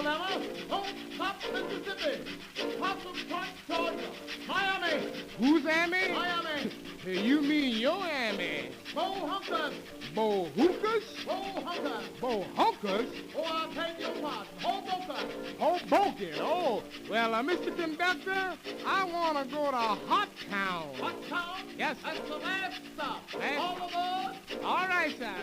Alabama, Don't Stop, Mississippi, Possum Point, Georgia, Miami. Who's Amy? Miami. You mean your Amy? Bo Hunkers. Bo Hookers? Bo Hunkers. Bo Hunkers? Oh, I beg your pardon. Hoboken. Hoboken. Oh, well, Mr. Conductor, I want to go to Hot Town. Hot Town? Yes, sir. That's the last stop. Last- All aboard. All right, sir.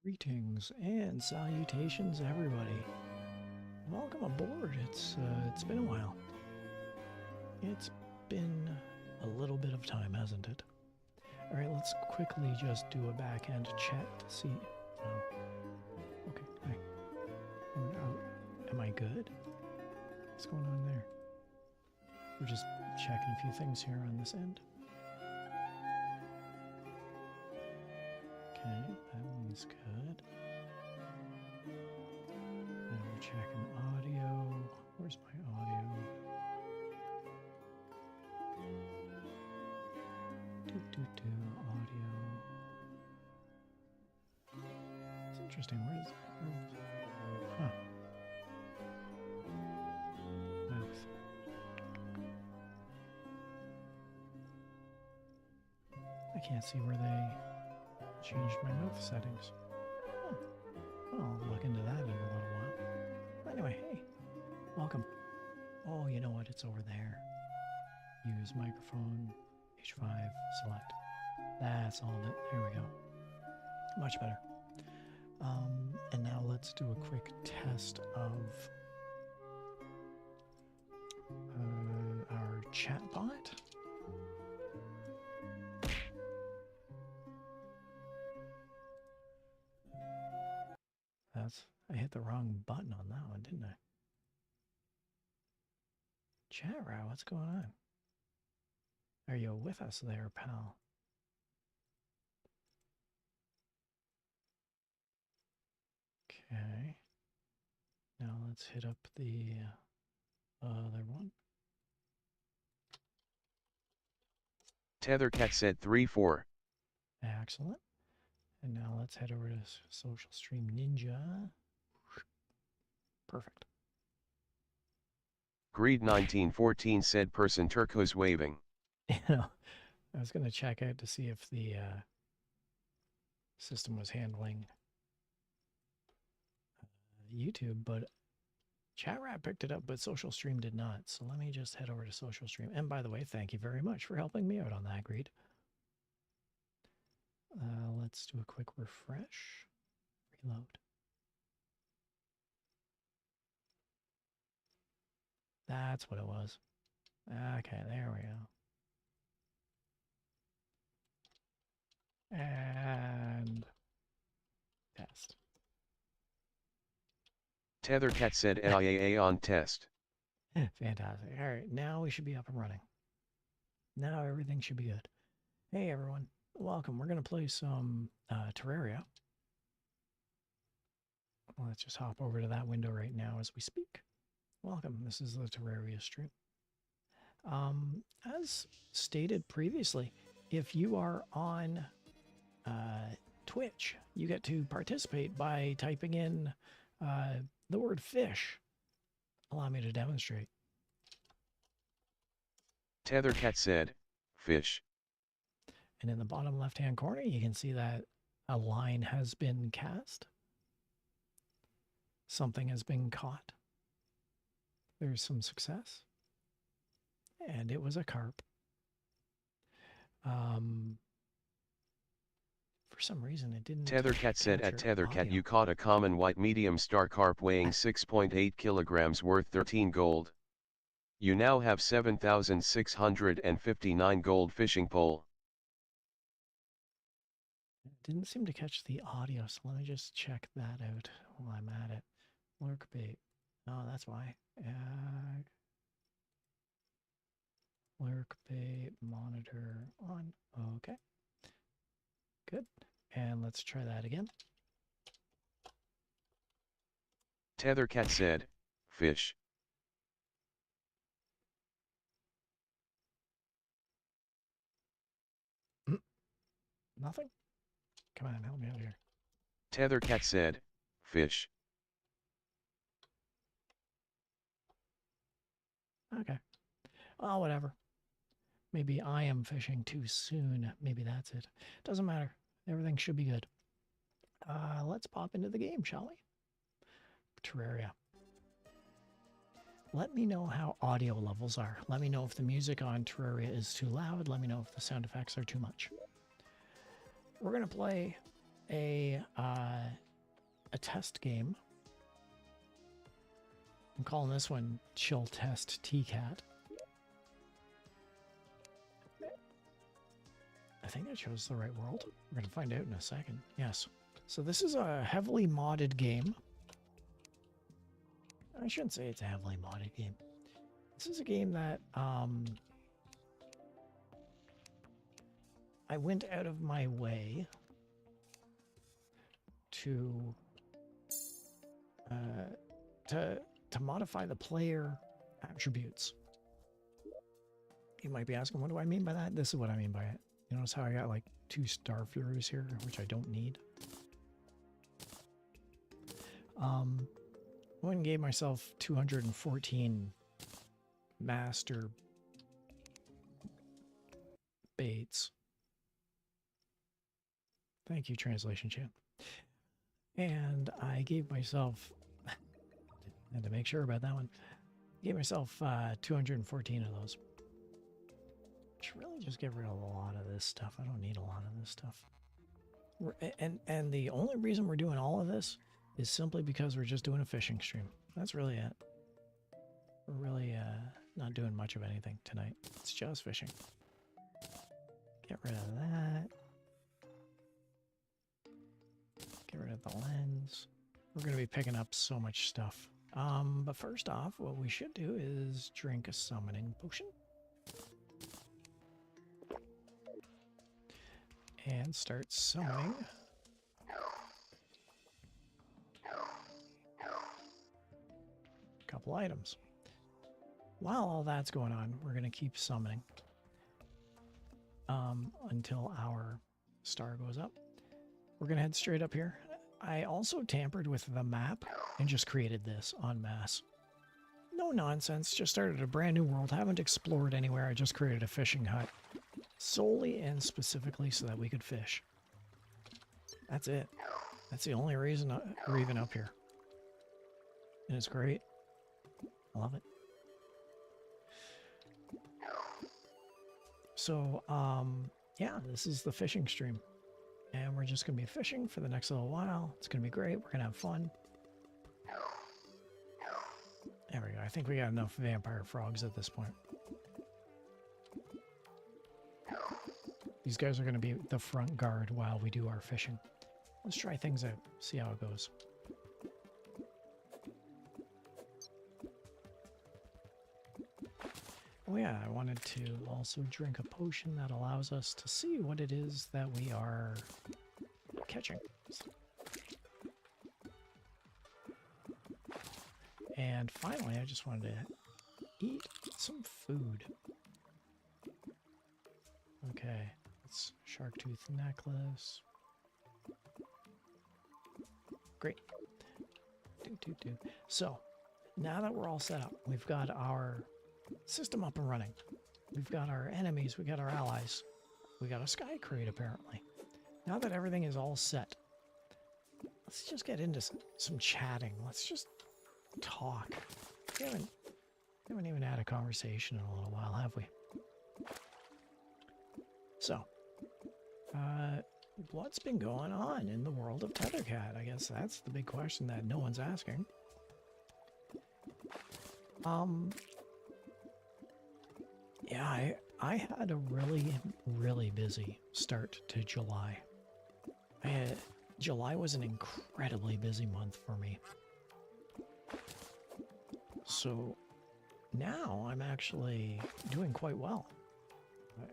Greetings and salutations, everybody. Welcome aboard. It's been a while. It's been a little bit of time, hasn't it? All right, let's quickly just do a backhand check to see. Okay. Hi. Am I good? What's going on there? We're just checking a few things here on this end. Okay, that one's good. And we're checking audio. Where's my audio? Audio. It's interesting. Where's huh? Nice. I can't see where they changed my mouth settings. Huh. Well, I'll look into that in a little while. Anyway, hey, welcome. Oh, you know what? It's over there. Use microphone, H5, select. That's all it. Here we go. Much better. And now let's do a quick test of our chat bot. I hit the wrong button on that one, didn't I? Chat row, what's going on? Are you with us there, pal? Okay. Now let's hit up the other one. Tethercat said 3-4. Excellent. And now let's head over to Social Stream Ninja. Perfect. Greed 1914 said person turquoise waving. You know, I was going to check out to see if the system was handling YouTube, but ChatRat picked it up, but Social Stream did not. So let me just head over to Social Stream. And by the way, thank you very much for helping me out on that, Greed. Let's do a quick refresh. Reload. That's what it was. Okay, there we go. And test. Tethercat said IAA on test. Fantastic. All right, now we should be up and running. Now everything should be good. Hey, everyone. Welcome. We're going to play some Terraria. Let's just hop over to that window right now as we speak. Welcome. This is the Terraria stream. As stated previously, if you are on Twitch, you get to participate by typing in the word fish. Allow me to demonstrate. Tethercat said, fish. And in the bottom left-hand corner, you can see that a line has been cast. Something has been caught. There's some success. And it was a carp. For some reason, it didn't. Tethercat said at Tethercat audio. you caught a common white medium star carp weighing 6.8 kilograms worth 13 gold. You now have 7,659 gold fishing pole. Didn't seem to catch the audio, so let me just check that out while I'm at it. Lurkbait. Oh, that's why. Lurkbait monitor on. Okay. Good. And let's try that again. Tethercat said, fish. Nothing? Come on, help me out here. Tethercat said, fish. Okay. Oh, whatever. Maybe I am fishing too soon. Maybe that's it. Doesn't matter. Everything should be good. Let's pop into the game, shall we? Terraria. Let me know how audio levels are. Let me know if the music on Terraria is too loud. Let me know if the sound effects are too much. We're going to play a test game. I'm calling this one Chill Test TCAT. I think I chose the right world. We're going to find out in a second. Yes. So this is a heavily modded game. I shouldn't say it's a heavily modded game. This is a game that I went out of my way to modify the player attributes. You might be asking, what do I mean by that? This is what I mean by it. You notice how I got like 2 star furies here, which I don't need. I went and gave myself 214 master baits. Thank you, translation chat. And I gave myself, had to make sure about that one, gave myself 214 of those. Should really just get rid of a lot of this stuff. I don't need a lot of this stuff. And the only reason we're doing all of this is simply because we're just doing a fishing stream. That's really it. We're really not doing much of anything tonight. It's just fishing. Get rid of that. Get rid of the lens. We're going to be picking up so much stuff. But first off, what we should do is drink a summoning potion. And start summoning. A couple items. While all that's going on, we're going to keep summoning until our star goes up. We're going to head straight up here. I also tampered with the map and just created this en masse. No nonsense, just started a brand new world, haven't explored anywhere, I just created a fishing hut. Solely and specifically so that we could fish. That's it. That's the only reason we're even up here. And it's great. I love it. So, yeah, this is the fishing stream. And we're just going to be fishing for the next little while. It's going to be great. We're going to have fun. There we go. I think we got enough vampire frogs at this point. These guys are going to be the front guard while we do our fishing. Let's try things out. See how it goes. Oh yeah, I wanted to also drink a potion that allows us to see what it is that we are catching. And finally, I just wanted to eat some food. Okay, it's shark tooth necklace. Great. So, now that we're all set up, we've got our system up and running. We've got our enemies, we got our allies. We got a sky crate, apparently. Now that everything is all set, let's just get into some chatting. Let's just talk. We haven't even had a conversation in a little while, have we? So, what's been going on in the world of Tethercat? I guess that's the big question that no one's asking. Yeah, I had a really busy start to July. July was an incredibly busy month for me. So now I'm actually doing quite well.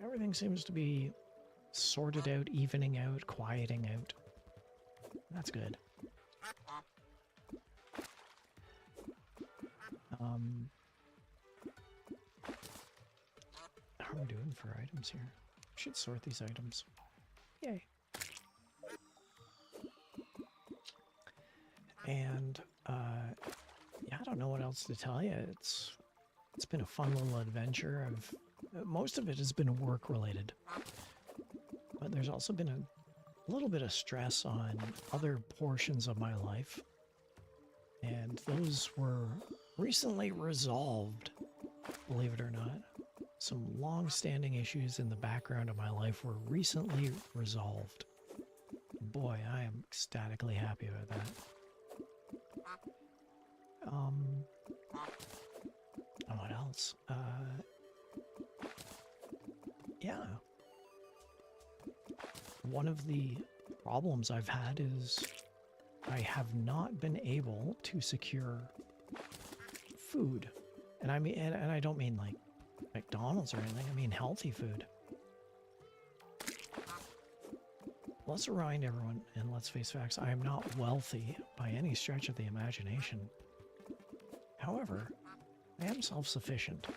Everything seems to be sorted out, evening out, quieting out. That's good. How are we doing for items here? We should sort these items. Yay. And, yeah, I don't know what else to tell you. It's been a fun little adventure. Most of it has been work-related. But there's also been a little bit of stress on other portions of my life. And those were recently resolved, believe it or not. Some long-standing issues in the background of my life were recently resolved. Boy, I am ecstatically happy about that. What else? Yeah. One of the problems I've had is I have not been able to secure food. And I mean, and I don't mean like McDonald's or anything, I mean healthy food. Let's remind everyone, and let's face facts, I am not wealthy by any stretch of the imagination. However, I am self-sufficient.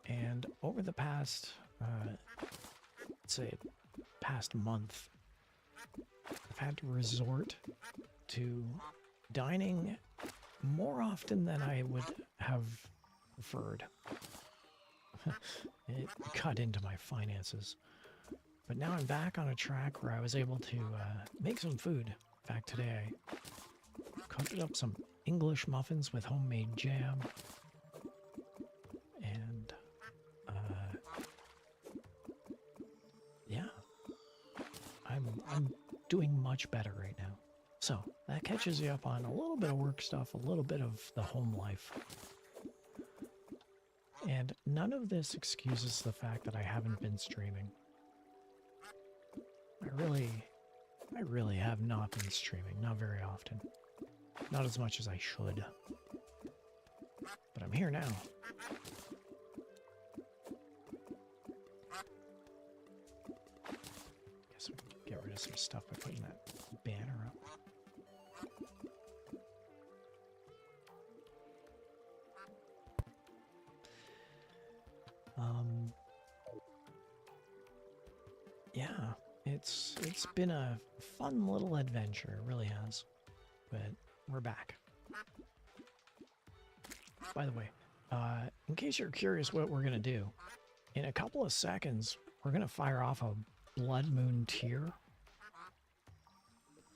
And over the past, let's say, past month, I've had to resort to dining more often than I would have preferred. It cut into my finances. But now I'm back on a track where I was able to make some food. In fact, today I cooked up some English muffins with homemade jam. And, yeah. I'm doing much better right now. So, that catches you up on a little bit of work stuff, a little bit of the home life. And none of this excuses the fact that I haven't been streaming. I really have not been streaming, not very often. Not as much as I should. But I'm here now. Guess we can get rid of some stuff by putting that banner up. Yeah, it's been a fun little adventure, it really has. But we're back. by the way, in case you're curious what we're going to do, in a couple of seconds, we're going to fire off a Blood Moon tier.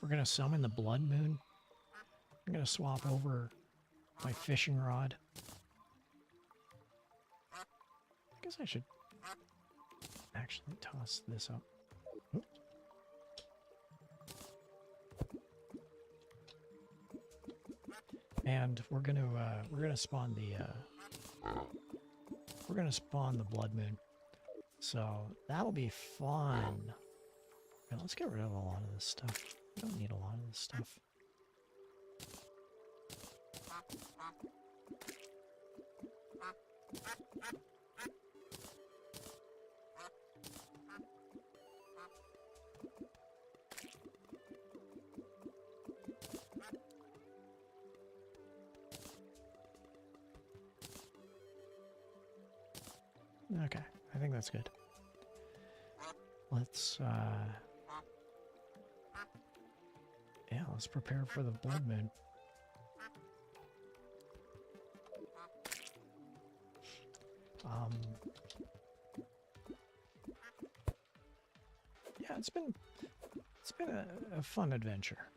We're going to summon the Blood Moon. I'm going to swap over my fishing rod. I guess I should actually toss this up. Oops. And we're gonna spawn the Blood Moon. So that'll be fun. Okay, let's get rid of a lot of this stuff. We don't need a lot of this stuff. Okay, I think that's good. Let's, yeah, let's prepare for the Blood Moon. Yeah, it's been a fun adventure,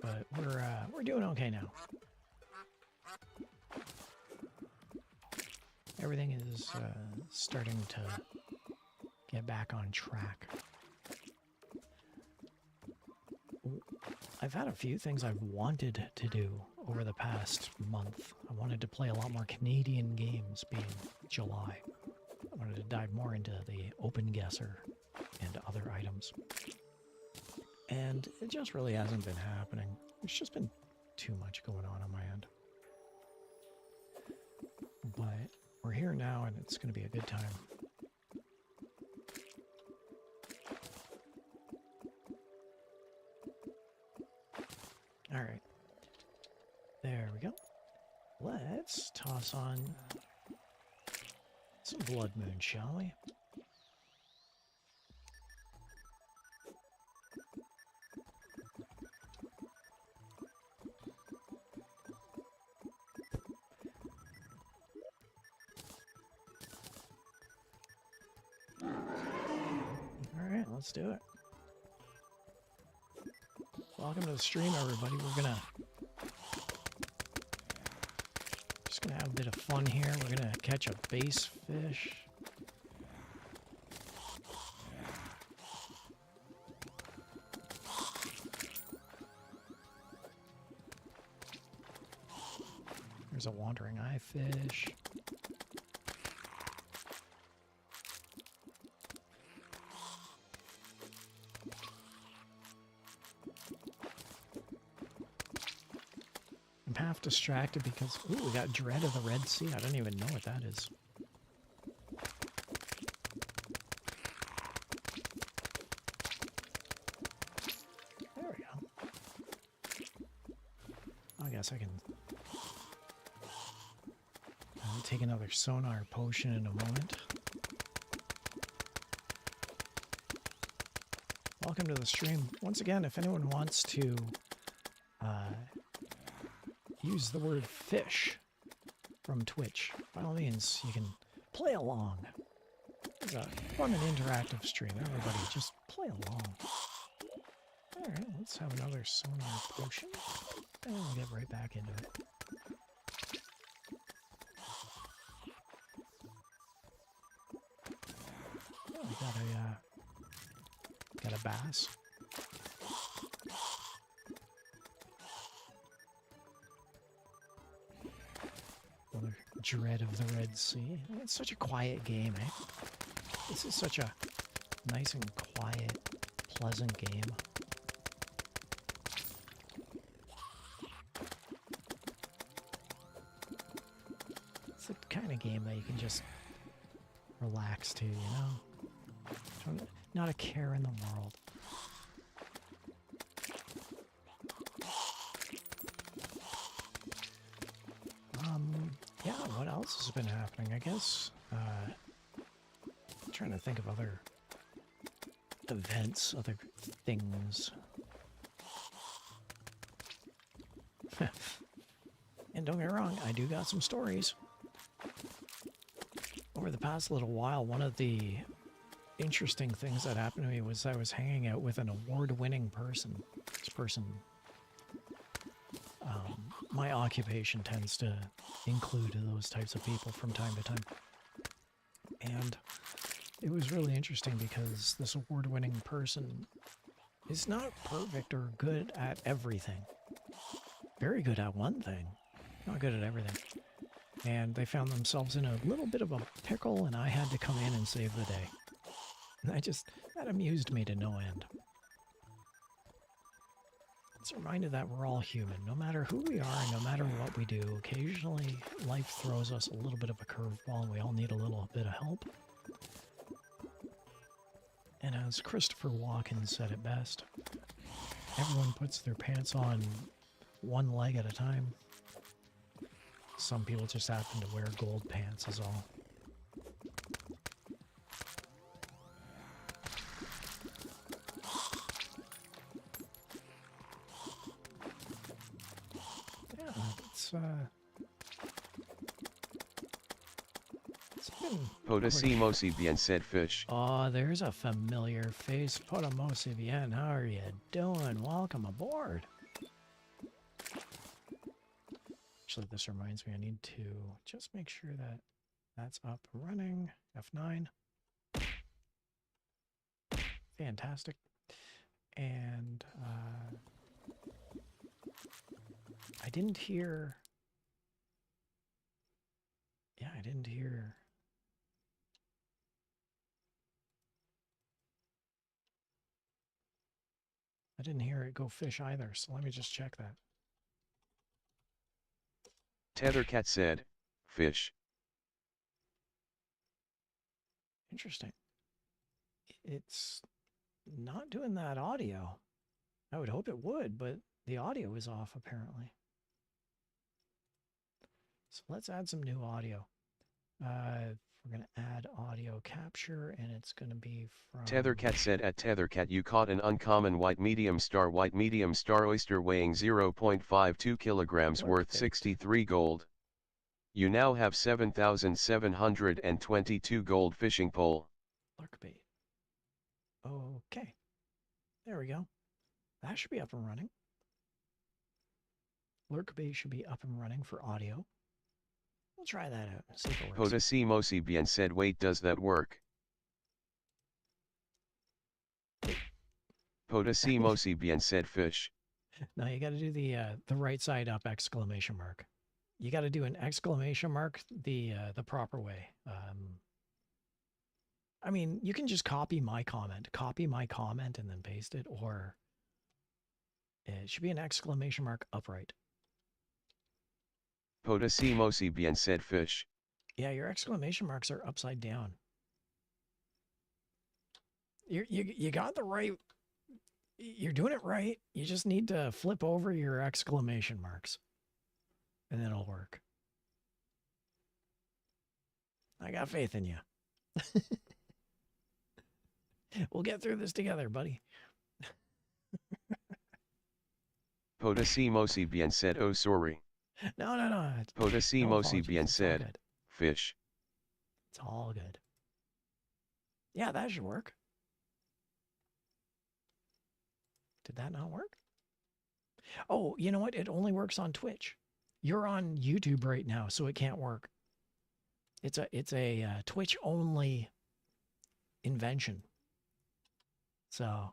but we're doing okay now. Everything is starting to get back on track. I've had a few things I've wanted to do over the past month. I wanted to play a lot more Canadian games, being July. I wanted to dive more into the open guesser and other items. And it just really hasn't been happening. There's just been too much going on my end. But we're here now, and it's going to be a good time. All right. There we go. Let's toss on some Blood Moon, shall we? Let's do it. Welcome to the stream, everybody. We're just gonna have a bit of fun here. We're gonna catch a bass fish. There's a wandering eye fish. I'm half distracted because, ooh, we got Dread of the Red Sea. I don't even know what that is. There we go. I guess I can take another sonar potion in a moment. Welcome to the stream. Once again, if anyone wants to use the word fish from Twitch, by all means, you can play along. It's a fun and interactive stream. Everybody just play along. Alright, let's have another sonar potion. And we'll get right back into it. Oh, we got a bass. Another Dread of the Red Sea. It's such a quiet game, eh? This is such a nice and quiet, pleasant game. It's the kind of game that you can just relax to, you know? Not a care in the world. Yeah, what else has been happening? I guess, I'm trying to think of other events, other things. And don't get me wrong, I do got some stories. Over the past little while, one of the interesting things that happened to me was I was hanging out with an award-winning person. This person, my occupation tends to include those types of people from time to time. And it was really interesting because this award-winning person is not perfect or good at everything. Very good at one thing, not good at everything. And they found themselves in a little bit of a pickle, and I had to come in and save the day. And that amused me to no end. It's a reminder that we're all human. No matter who we are, no matter what we do, occasionally life throws us a little bit of a curveball, and we all need a little bit of help. And as Christopher Walken said it best, everyone puts their pants on one leg at a time. Some people just happen to wear gold pants is all. Yeah, it's been... Potasimosi bien said fish. Oh, there's a familiar face. Potamosi bien, how are you doing? Welcome aboard. Actually, this reminds me, I need to just make sure that that's up and running. F9. Fantastic. And I didn't hear... Yeah, I didn't hear... I didn't hear it go fish either, so let me just check that. Tethercat said, fish. Interesting. It's not doing that audio. I would hope it would, but the audio is off apparently. So let's add some new audio. We're going to add audio capture, and it's going to be from... Tethercat said at Tethercat you caught an uncommon white medium star oyster weighing 0.52 kilograms worth 63 gold. You now have 7,722 gold fishing pole. Lurkbait. Okay. There we go. That should be up and running. Lurkbait should be up and running for audio. We'll try that out and see if it works. Potasimosi bien said wait, does that work? Potasimosi bien said fish. No, you got to do the right side up exclamation mark. You got to do an exclamation mark the proper way. I mean, you can just copy my comment and then paste it, or it should be an exclamation mark upright. Potasimosi bien said fish. Yeah, your exclamation marks are upside down. You got the right. You're doing it right. You just need to flip over your exclamation marks, and then it'll work. I got faith in you. We'll get through this together, buddy. Potasimosi bien said oh sorry. No. Potasimosi bien said fish. It's all good. Yeah, that should work. Did that not work? Oh, you know what? It only works on Twitch. You're on YouTube right now, so it can't work. It's a Twitch only invention. So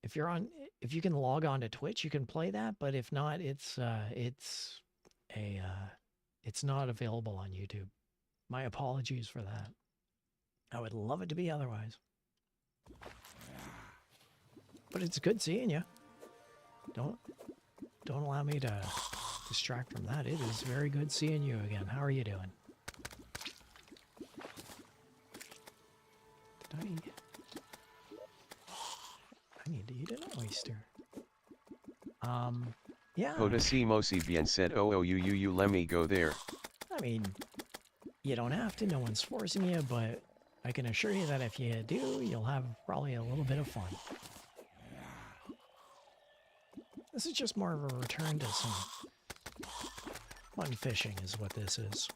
if you can log on to Twitch, you can play that, but if not, it's not available on YouTube. My apologies for that. I would love it to be otherwise. But it's good seeing you. Don't allow me to distract from that. It is very good seeing you again. How are you doing? I need to eat an oyster. Yeah. Potasimosi bien said oh you let me go there. I mean, you don't have to. No one's forcing you, but I can assure you that if you do, you'll have probably a little bit of fun. This is just more of a return to some Fun fishing is what this is.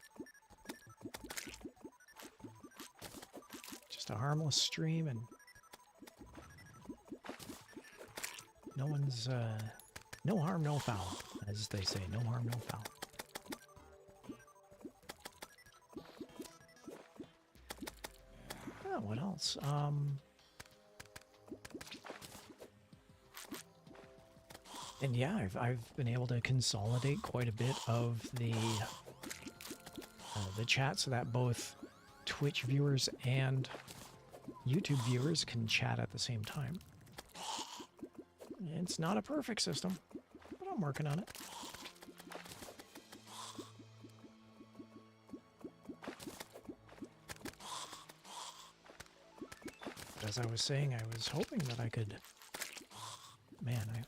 Just a harmless stream, and no one's, no harm, no foul, as they say. No harm, no foul. Oh, what else? And yeah, I've been able to consolidate quite a bit of the chat so that both Twitch viewers and YouTube viewers can chat at the same time. It's not a perfect system, but I'm working on it. As I was saying, I was hoping that I could... Man, I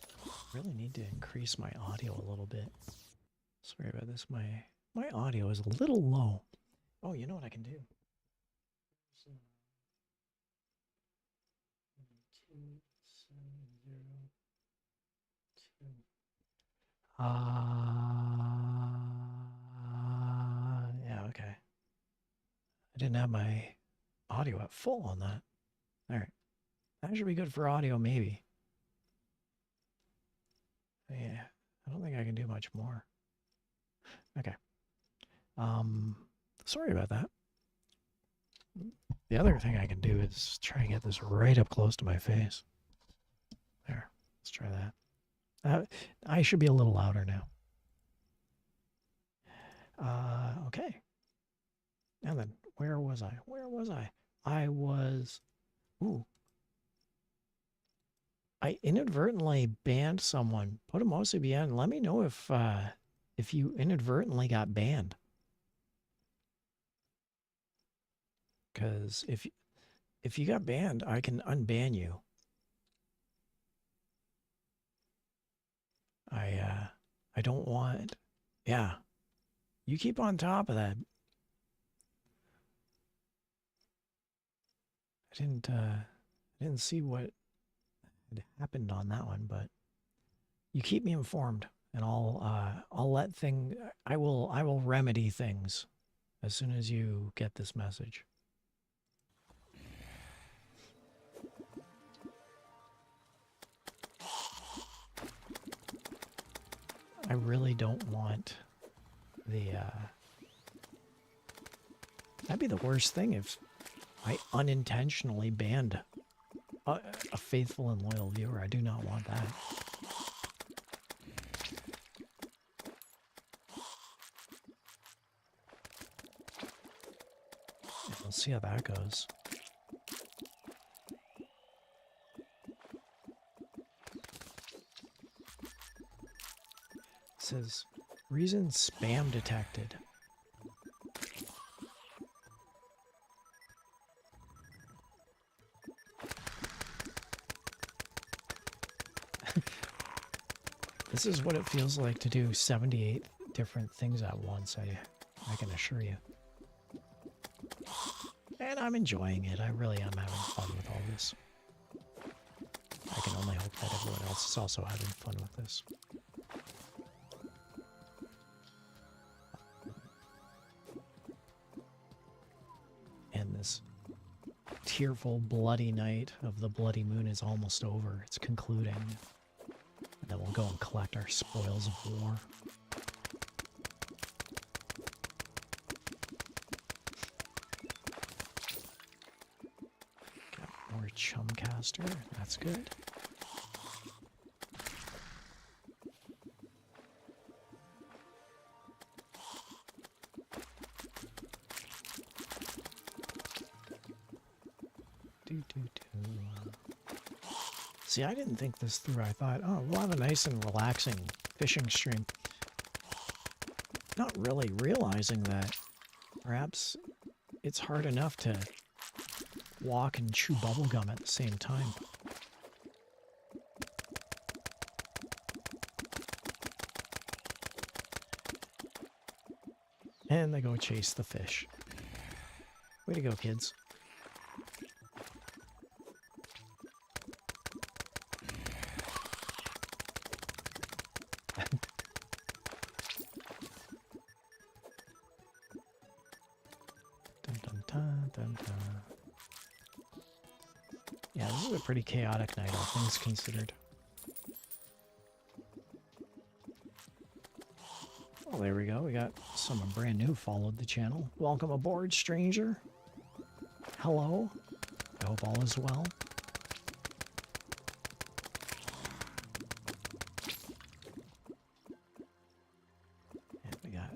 really need to increase my audio a little bit. Sorry about this. My audio is a little low. Oh, you know what I can do? Yeah, okay. I didn't have my audio at full on that. All right. That should be good for audio, maybe. Yeah, I don't think I can do much more. Okay. Sorry about that. The other thing I can do is try and get this right up close to my face. There. Let's try that. I should be a little louder now. Okay. And then, where was I? Where was I? I was... Ooh. I inadvertently banned someone. Put a mostly banned. Let me know if you inadvertently got banned. Because if you got banned, I can unban you. I don't want... Yeah. You keep on top of that. I didn't see what had happened on that one, but you keep me informed, and I'll let things... I will remedy things as soon as you get this message. I really don't want the, that'd be the worst thing if I unintentionally banned a faithful and loyal viewer. I do not want that. We'll see how that goes. It says, reason spam detected. This is what it feels like to do 78 different things at once, I can assure you. And I'm enjoying it. I really am having fun with all this. I can only hope that everyone else is also having fun with this. And this tearful, bloody night of the bloody moon is almost over. It's concluding. And then we'll go and collect our spoils of war. Got more chumcaster. That's good. See, I didn't think this through. I thought, oh, we'll have a nice and relaxing fishing stream. Not really realizing that perhaps it's hard enough to walk and chew bubblegum at the same time. And they go chase the fish. Way to go, kids. dun, dun, dun. Yeah, this is a pretty chaotic night, all things considered. Well, there we go. We got someone brand new followed the channel. Welcome aboard, stranger. Hello. I hope all is well. And we got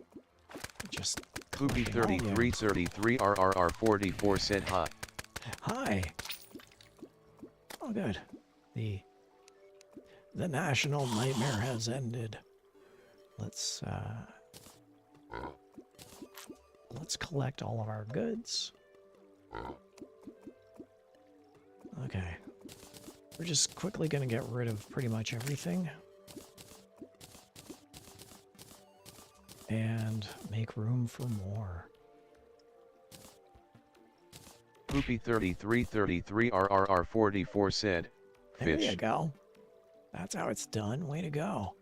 just Poopy 3333 RRR 44 said hi. hi. Oh, good. The national nightmare has ended. Let's collect all of our goods. Okay. We're just quickly going to get rid of pretty much everything. And make room for more. Poopy 3333 RRR 44 said, There fish. you go. That's how it's done. Way to go.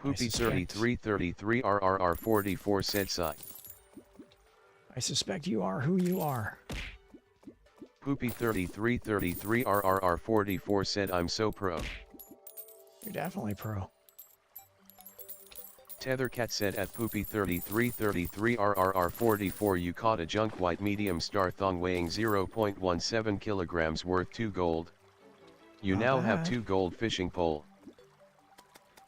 Poopy 3333 RRR 44 said sigh. I suspect you are who you are. Poopy 3333 RRR 44 said I'm so pro. You're definitely pro. Tethercat said at Poopy 3333 RRR 44 you caught a junk white medium star thong weighing 0.17 kilograms worth 2 gold. You Not now have bad. 2 gold fishing pole.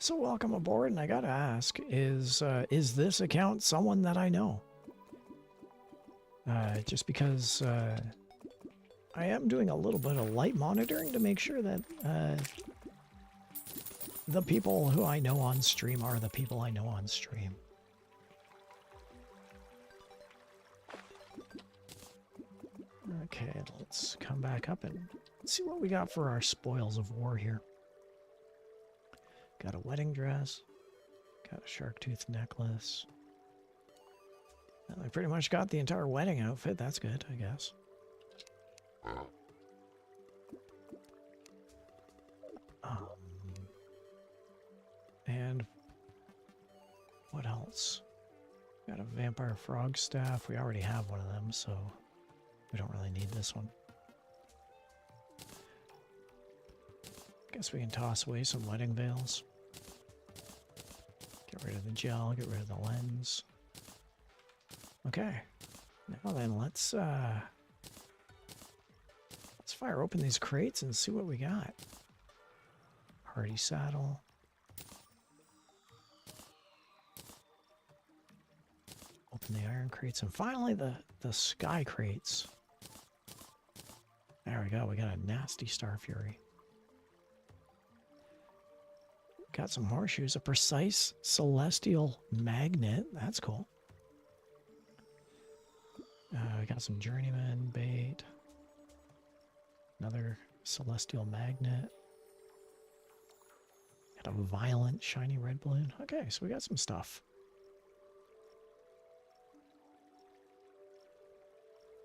So welcome aboard, and I gotta ask, is this account someone that I know? Just because I am doing a little bit of light monitoring to make sure that the people who I know on stream are the people I know on stream. Okay, let's come back up and see what we got for our spoils of war here. Got a wedding dress. Got a shark tooth necklace. Well, I pretty much got the entire wedding outfit. That's good, I guess. And what else? Got a vampire frog staff. We already have one of them, so we don't really need this one. Guess we can toss away some wedding veils. Get rid of the gel, get rid of the lens. Okay. Now then, let's fire open these crates and see what we got. Hardy saddle. Open the iron crates, and finally the sky crates. There we go, we got a nasty Star Fury. Got some horseshoes, a precise celestial magnet. That's cool. We got some journeyman bait. Another celestial magnet. Got a violent shiny red balloon. Okay, so we got some stuff.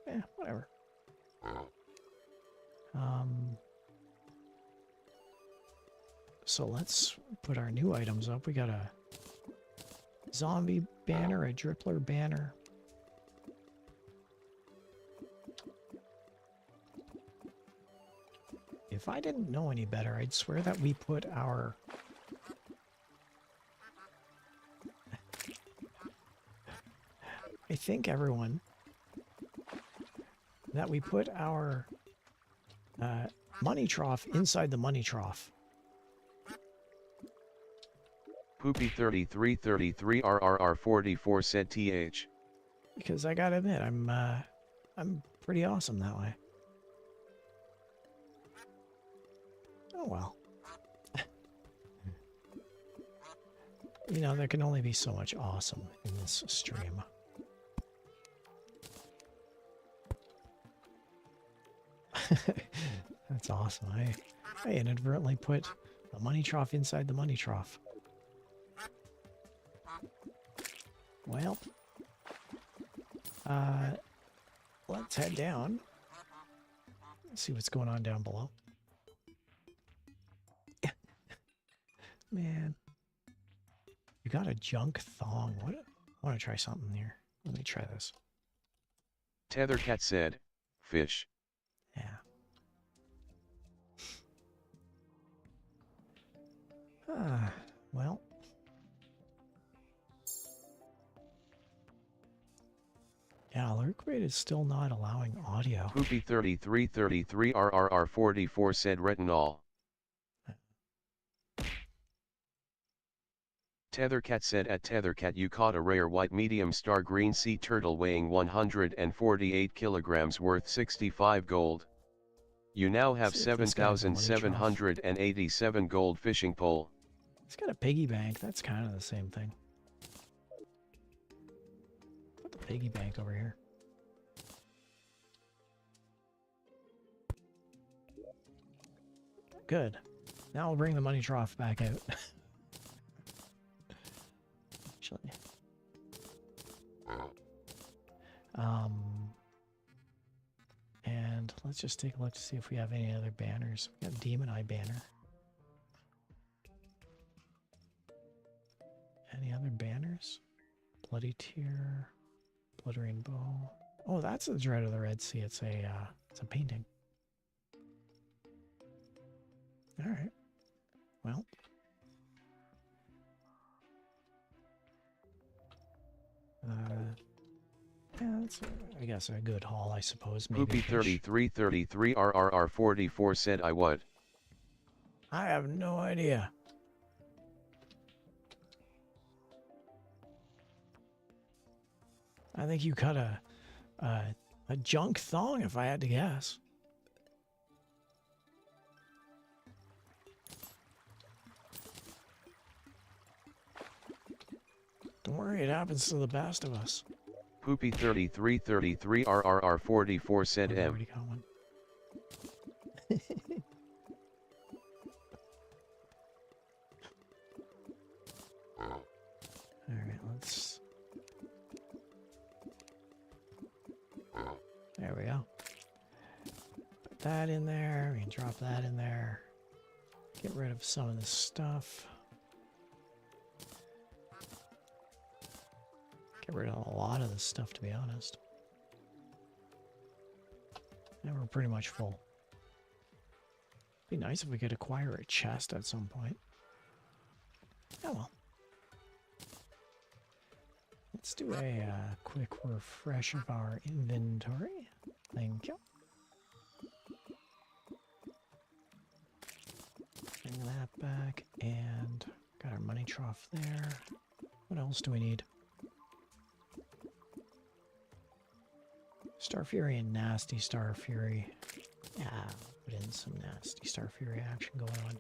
Yeah, whatever. So let's put our new items up. We got a zombie banner, a drippler banner. If I didn't know any better, I'd swear that we put our... I think everyone... that we put our money trough inside the money trough. Poopy 3333 RRR 44 said TH. Because I gotta admit, I'm pretty awesome that way. Oh well. You know, there can only be so much awesome in this stream. That's awesome. I inadvertently put the money trough inside the money trough. Well, let's head down. See what's going on down below. Man, you got a junk thong. What? I want to try something here. Let me try this. Tethercat said, fish. Yeah. Well. Yeah, Lurkbait is still not allowing audio. Poopy3333 RRR44 said retinol. Tethercat said at Tethercat you caught a rare white medium star green sea turtle weighing 148 kilograms worth 65 gold. You now have 7,787 gold fishing pole. It's got a piggy bank. That's kind of the same thing. Put the piggy bank over here. Good. Now we'll bring the money trough back out. Actually. And let's just take a look to see if we have any other banners. We got Demon Eye banner. Any other banners? Bloody Tear, Blood Rainbow. Oh, that's the Dread of the Red Sea. It's a painting. All right. Well. Yeah, that's, I guess, a good haul, I suppose. Maybe Poopy3333 RRR44 said I what? I have no idea. I think you cut a junk thong, if I had to guess. Don't worry, it happens to the best of us. Poopy3333 RRR44 said I M. already got one. Alright, let's... There we go. Put that in there. We can drop that in there. Get rid of some of this stuff. Get rid of a lot of this stuff, to be honest. And we're pretty much full. Be nice if we could acquire a chest at some point. Oh well. Let's do a quick refresh of our inventory. Thank you. Bring that back, and got our money trough there. What else do we need? Star Fury and Nasty Star Fury. Yeah, put in some Nasty Star Fury action going on.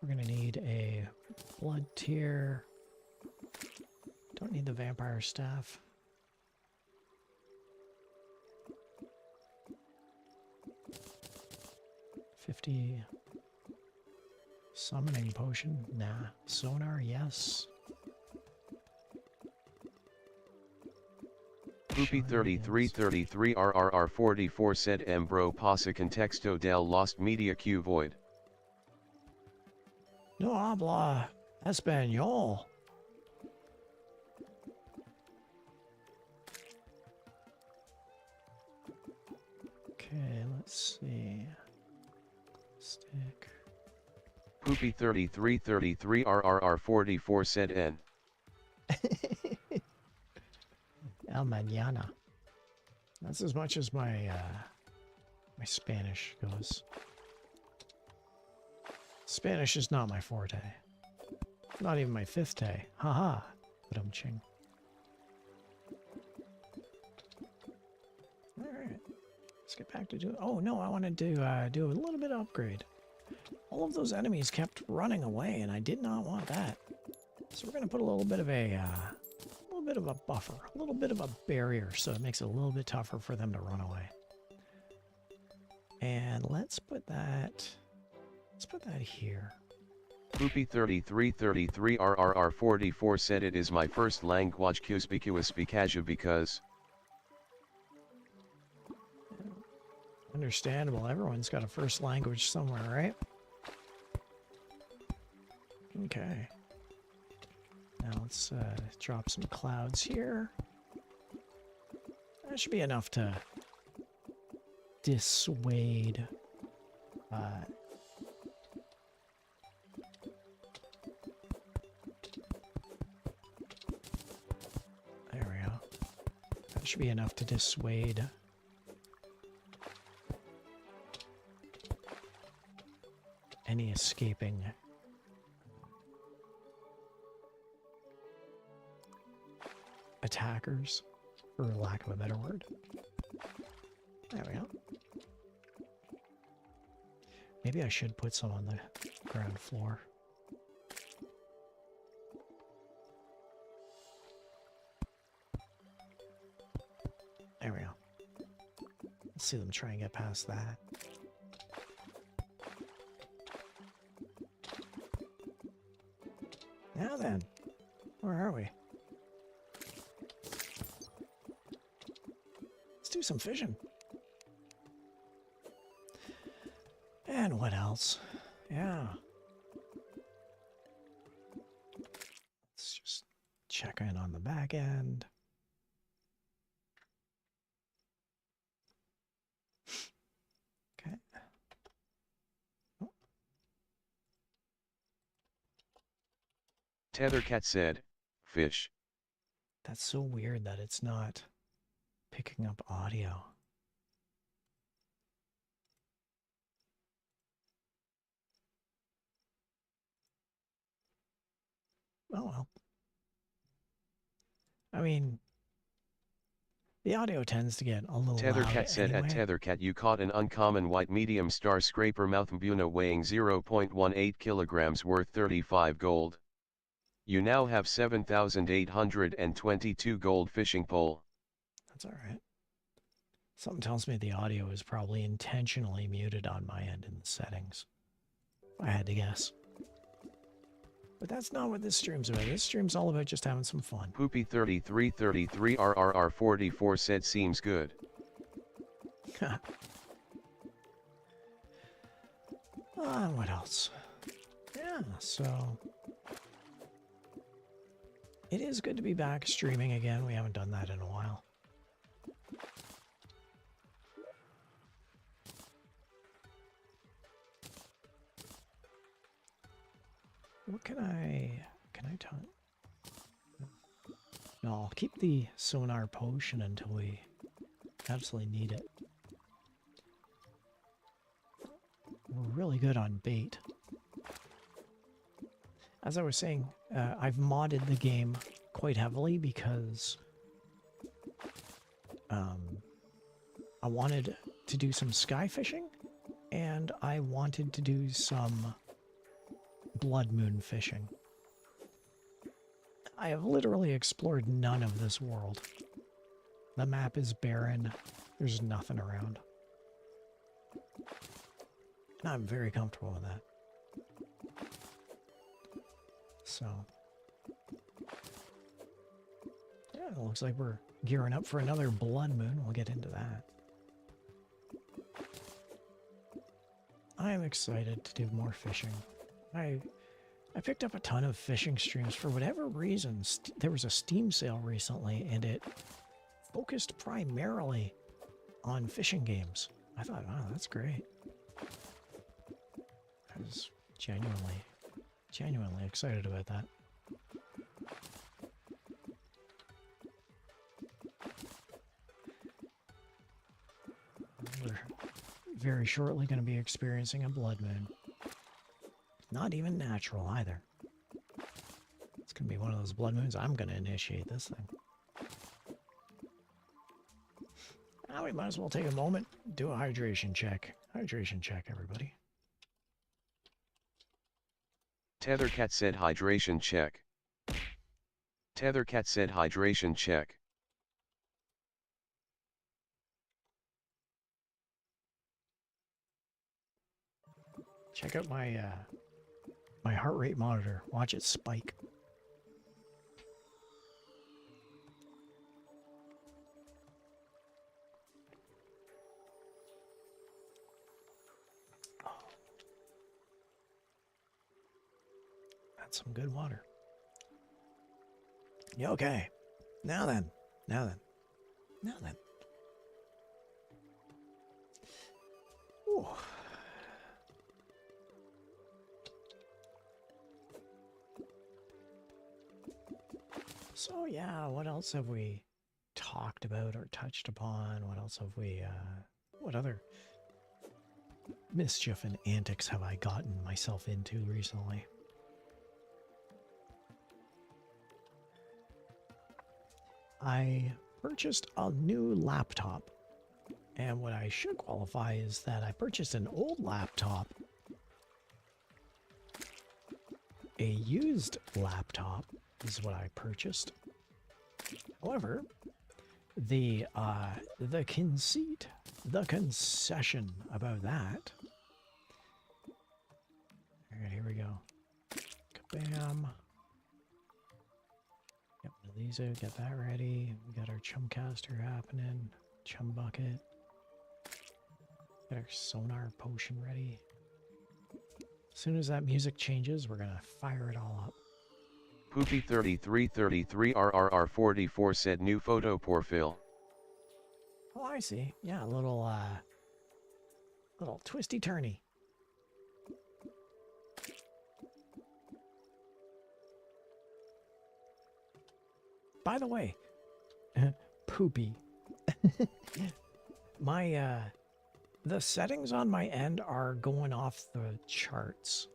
We're gonna need a blood tier. Don't need the vampire staff. $50 summoning potion. Nah. Sonar, yes. Poopy3333 RRR44 said Embro pasa contexto del lost media Q void. No habla español. Okay, let's see. Stick. Poopy3333 RRR44 said N. El mañana. That's as much as my my Spanish goes. Spanish is not my forte. Not even my fifth day. Haha. But I'm ching. Alright. Let's get back to doing... Oh no, I wanted to do a little bit of upgrade. All of those enemies kept running away, and I did not want that. So we're going to put a little bit of a buffer, a little bit of a barrier, so it makes it a little bit tougher for them to run away. And let's put that here. Poopy3333 RRR44 said it is my first language conspicuous because... Understandable, everyone's got a first language somewhere, right? Okay. Now let's drop some clouds here. That should be enough to dissuade there we go. That should be enough to dissuade any escaping attackers, for lack of a better word. There we go. Maybe I should put some on the ground floor. There we go. Let's see them try and get past that. Now then, where are we? Let's do some fishing. And what else? Yeah. Let's just check in on the back end. Okay. Oh. Tethercat said, fish. That's so weird that it's not picking up audio. Oh well. I mean, the audio tends to get a little loud Tethercat said anyway. at Tethercat you caught an uncommon white medium star scraper mouth mbuna weighing 0.18 kilograms worth 35 gold. You now have 7,822 gold fishing pole. That's alright. Something tells me the audio is probably intentionally muted on my end in the settings. If I had to guess. But that's not what this stream's about. This stream's all about just having some fun. Poopy3333 RRR44 said seems good. What else? Yeah, so... It is good to be back streaming again. We haven't done that in a while. What can I tell? No, I'll keep the sonar potion until we absolutely need it. We're really good on bait. As I was saying, I've modded the game quite heavily because I wanted to do some sky fishing and I wanted to do some blood moon fishing. I have literally explored none of this world. The map is barren. There's nothing around. And I'm very comfortable with that. So, yeah, it looks like we're gearing up for another blood moon. We'll get into that. I am excited to do more fishing. I picked up a ton of fishing streams for whatever reason. There was a Steam sale recently, and it focused primarily on fishing games. I thought, wow, that's great. I was genuinely excited about that. We're very shortly going to be experiencing a blood moon. Not even natural either. It's going to be one of those blood moons. I'm going to initiate this thing. Now we might as well take a moment, do a hydration check. Hydration check, everybody. Tethercat said hydration check. Tethercat said hydration check. Check out my my heart rate monitor. Watch it spike. Oh. That's some good water. Yeah, okay. Now then. Now then. Now then. Ooh. So yeah, what else have we talked about or touched upon? What else have we, what other mischief and antics have I gotten myself into recently? I purchased a new laptop, and what I should qualify is that I purchased an old laptop, a used laptop is what I purchased. However, the conceit, the concession about that. All right, here we go. Kabam. Yep, these out, get that ready. We got our chumcaster happening. Chum bucket. Got our sonar potion ready. As soon as that music changes, we're gonna fire it all up. Poopy3333RRR44 said new photo profile. Oh, I see. Yeah, a little twisty turny. By the way, Poopy. My the settings on my end are going off the charts.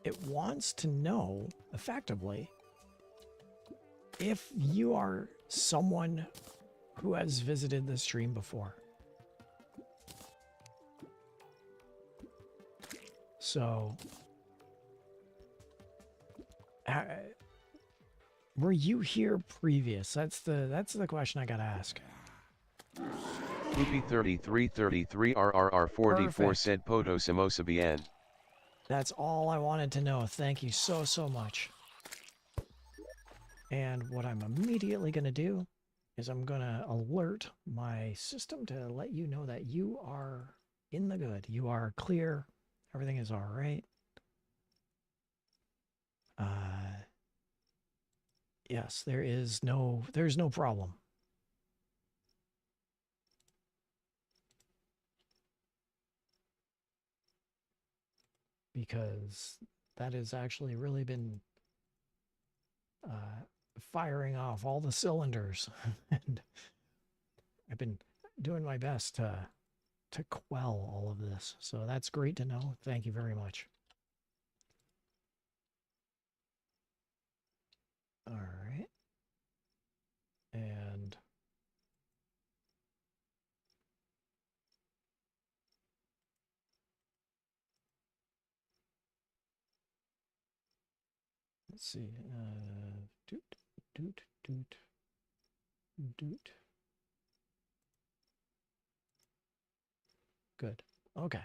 It wants to know, effectively, if you are someone who has visited the stream before. So, were you here previous? That's the question I gotta ask. Poopy3333RRR44 said Poto Samosa Bien. That's all I wanted to know. Thank you so much. And what I'm immediately going to do is I'm going to alert my system to let you know that you are in the good. You are clear. Everything is all right. Yes, there's no problem. Because that has actually really been firing off all the cylinders. And I've been doing my best to quell all of this. So that's great to know. Thank you very much. All right. And let's see. Doot, doot, doot, doot. Good. Okay.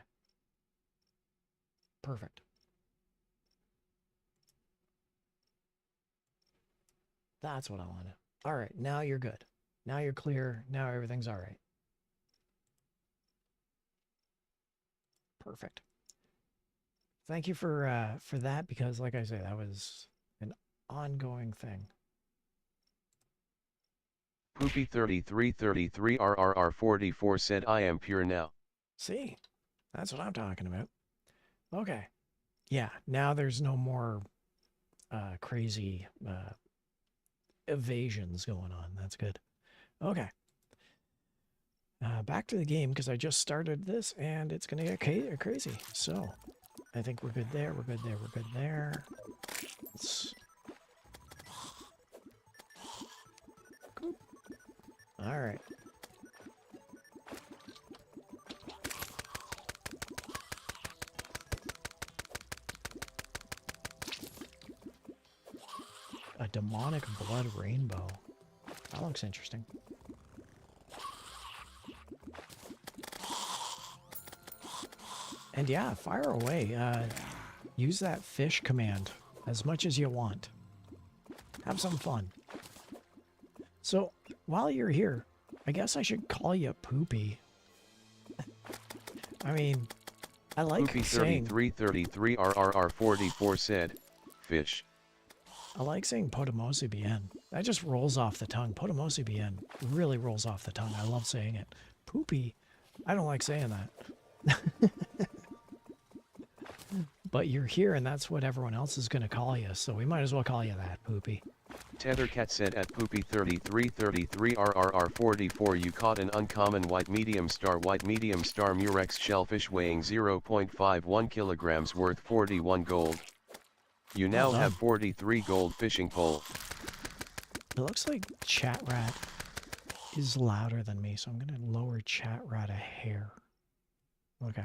Perfect. That's what I wanted. All right. Now you're good. Now you're clear. Now everything's all right. Perfect. Thank you for that, because like I say, that was an ongoing thing. Poopy3333RRR44 said I am pure now. See? That's what I'm talking about. Okay. Yeah, now there's no more crazy evasions going on. That's good. Okay. Back to the game, because I just started this and it's going to get crazy. So, I think we're good there. We're good there. We're good there. All right. A demonic blood rainbow. That looks interesting. And yeah, fire away. Use that fish command as much as you want. Have some fun. So, while you're here, I guess I should call you Poopy. I mean, I like saying... Poopy3333RRR44 said, fish. I like saying Podemosi bien. That just rolls off the tongue. Podemosi bien really rolls off the tongue. I love saying it. Poopy, I don't like saying that. But you're here and that's what everyone else is going to call you, so we might as well call you that, Poopy. Tethercat said at Poopy 3333 RRR 44 you caught an uncommon white medium star murex shellfish weighing 0.51 kilograms worth 41 gold. You now have 43 gold fishing pole. It looks like Chat Rat is louder than me, so I'm going to lower Chat Rat a hair. Okay.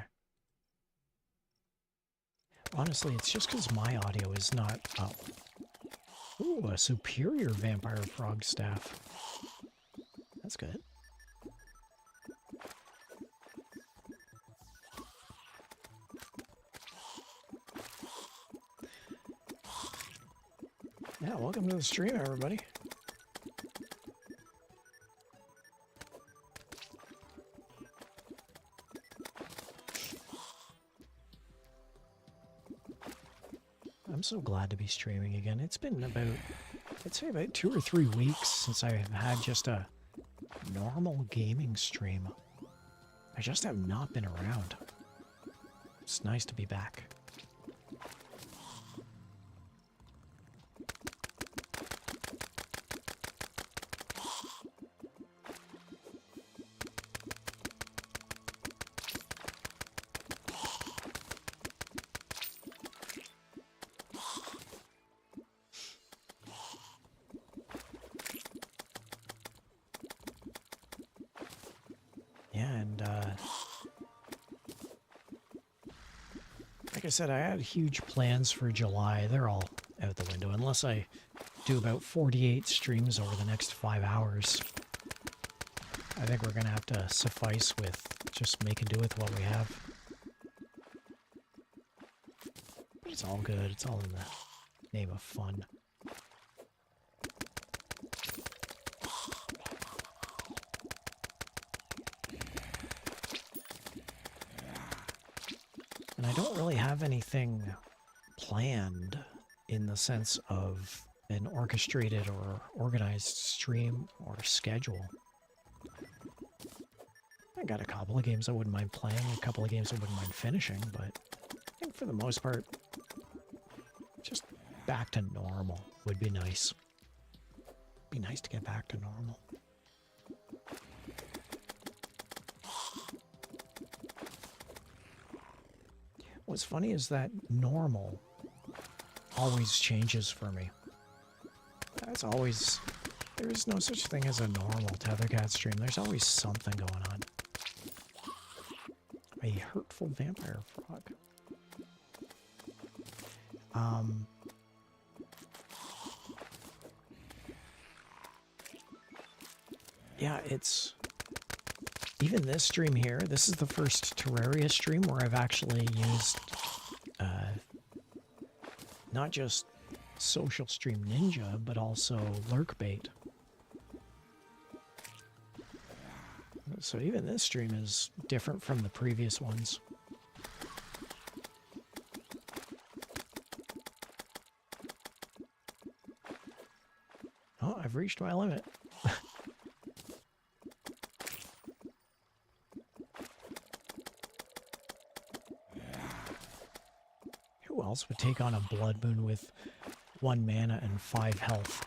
Honestly, it's just because my audio is not up. Ooh, a superior vampire frog staff. That's good. Yeah, welcome to the stream, everybody. I'm so glad to be streaming again. It's been about, I'd say about 2 or 3 weeks since I have had just a normal gaming stream. I just have not been around. It's nice to be back. Like I said, I had huge plans for July. They're all out the window unless I do about 48 streams over the next 5 hours. I think we're going to have to suffice with just making do with what we have. But it's all good. It's all in the name of fun. And I don't really have anything planned in the sense of an orchestrated or organized stream or schedule. I got a couple of games I wouldn't mind playing, a couple of games I wouldn't mind finishing, but I think for the most part, just back to normal would be nice. Be nice to get back to normal. What's funny is that normal always changes for me. That's always... There is no such thing as a normal Tethercat stream. There's always something going on. A hurtful vampire frog. Yeah, it's... Even this stream here, this is the first Terraria stream where I've actually used not just Social Stream Ninja, but also Lurkbait. So even this stream is different from the previous ones. Oh, I've reached my limit. Who else would take on a Blood Moon with 1 mana and 5 health?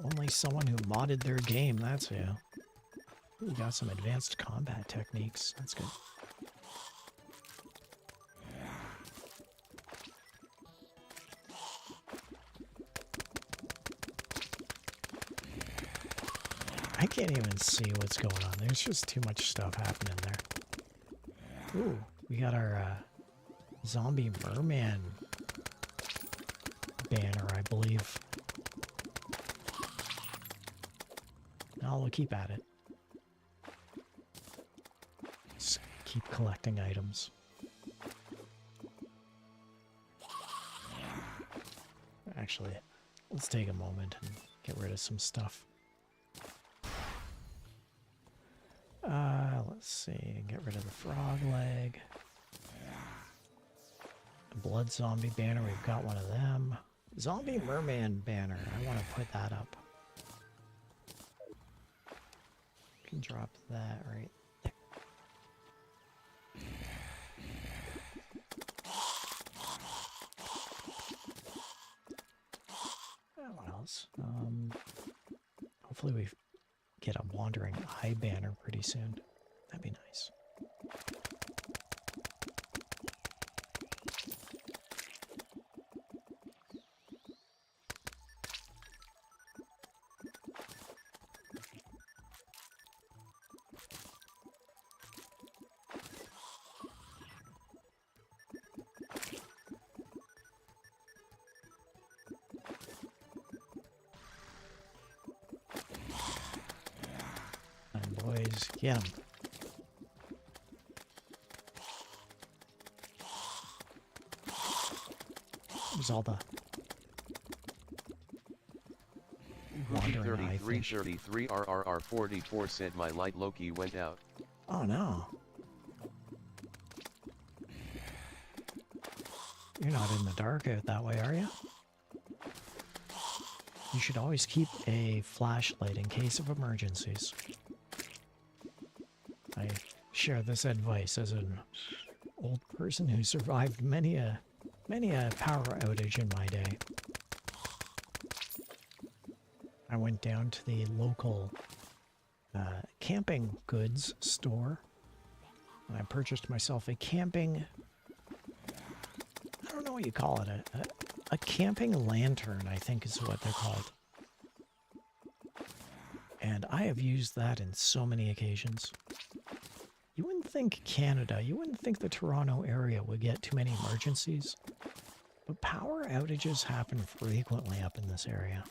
Only someone who modded their game, that's yeah. We got some advanced combat techniques, that's good. I can't even see what's going on. There's just too much stuff happening there. Ooh, we got our zombie merman banner, I believe. No, we'll keep at it. Just keep collecting items. Actually, let's take a moment and get rid of some stuff. Let's see. Get rid of the frog leg. The blood zombie banner, we've got one of them. Zombie merman banner, I want to put that up. You can drop that right there. What else? Hopefully we get a wandering eye banner pretty soon. That'd be nice. Boys, get 'em. There's all the wandering eye fish. 33 RRR44 said my light Loki went out. Oh no. You're not in the dark out that way, are you? You should always keep a flashlight in case of emergencies. I share this advice as an old person who survived many a power outage in my day. I went down to the local camping goods store and I purchased myself a camping, I don't know what you call it, a camping lantern, I think is what they're called. And I have used that in so many occasions. You wouldn't think Canada, you wouldn't think the Toronto area would get too many emergencies, but power outages happen frequently up in this area.